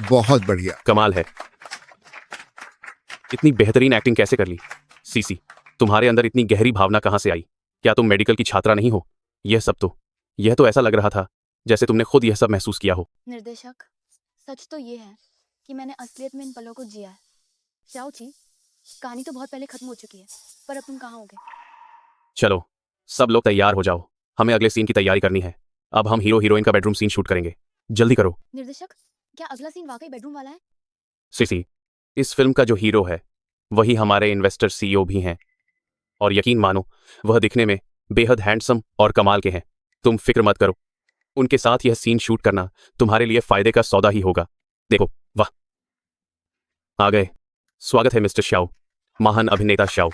बहुत बढ़िया। कमाल है। इतनी बेहतरीन एक्टिंग कैसे कर ली? सीसी, तुम्हारे अंदर इतनी गहरी भावना कहां से आई? क्या तुम मेडिकल की छात्रा नहीं हो? यह तो ऐसा लग रहा था जैसे तुमने खुद यह सब महसूस किया हो। निर्देशक, सच तो ये है कि मैंने असलियत में इन पलों को जिया है। श्याओ ची, कहानी तो बहुत पहले खत्म हो चुकी है, पर अब तुम कहाँ होगे? चलो सब लोग तैयार हो जाओ, हमें अगले सीन की तैयारी करनी है। अब हम हीरो हीरोइन का बेडरूम सीन शूट करेंगे, जल्दी करो। निर्देशक, क्या अगला सीन वाकई बेडरूम वाला है? सिसी, इस फिल्म का जो हीरो है वही हमारे इन्वेस्टर सीईओ भी हैं, और यकीन मानो वह दिखने में बेहद हैंडसम और कमाल के हैं। तुम फिक्र मत करो, उनके साथ यह सीन शूट करना तुम्हारे लिए फायदे का सौदा ही होगा। देखो, वाह, आ गए। स्वागत है मिस्टर श्याओ, महान अभिनेता श्याओ।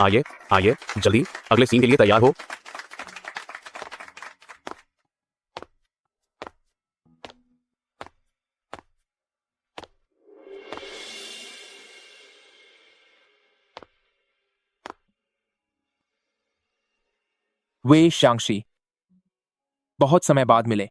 आइए आइए, जल्दी अगले सीन के लिए तैयार हो। वे शांगशी बहुत समय बाद मिले।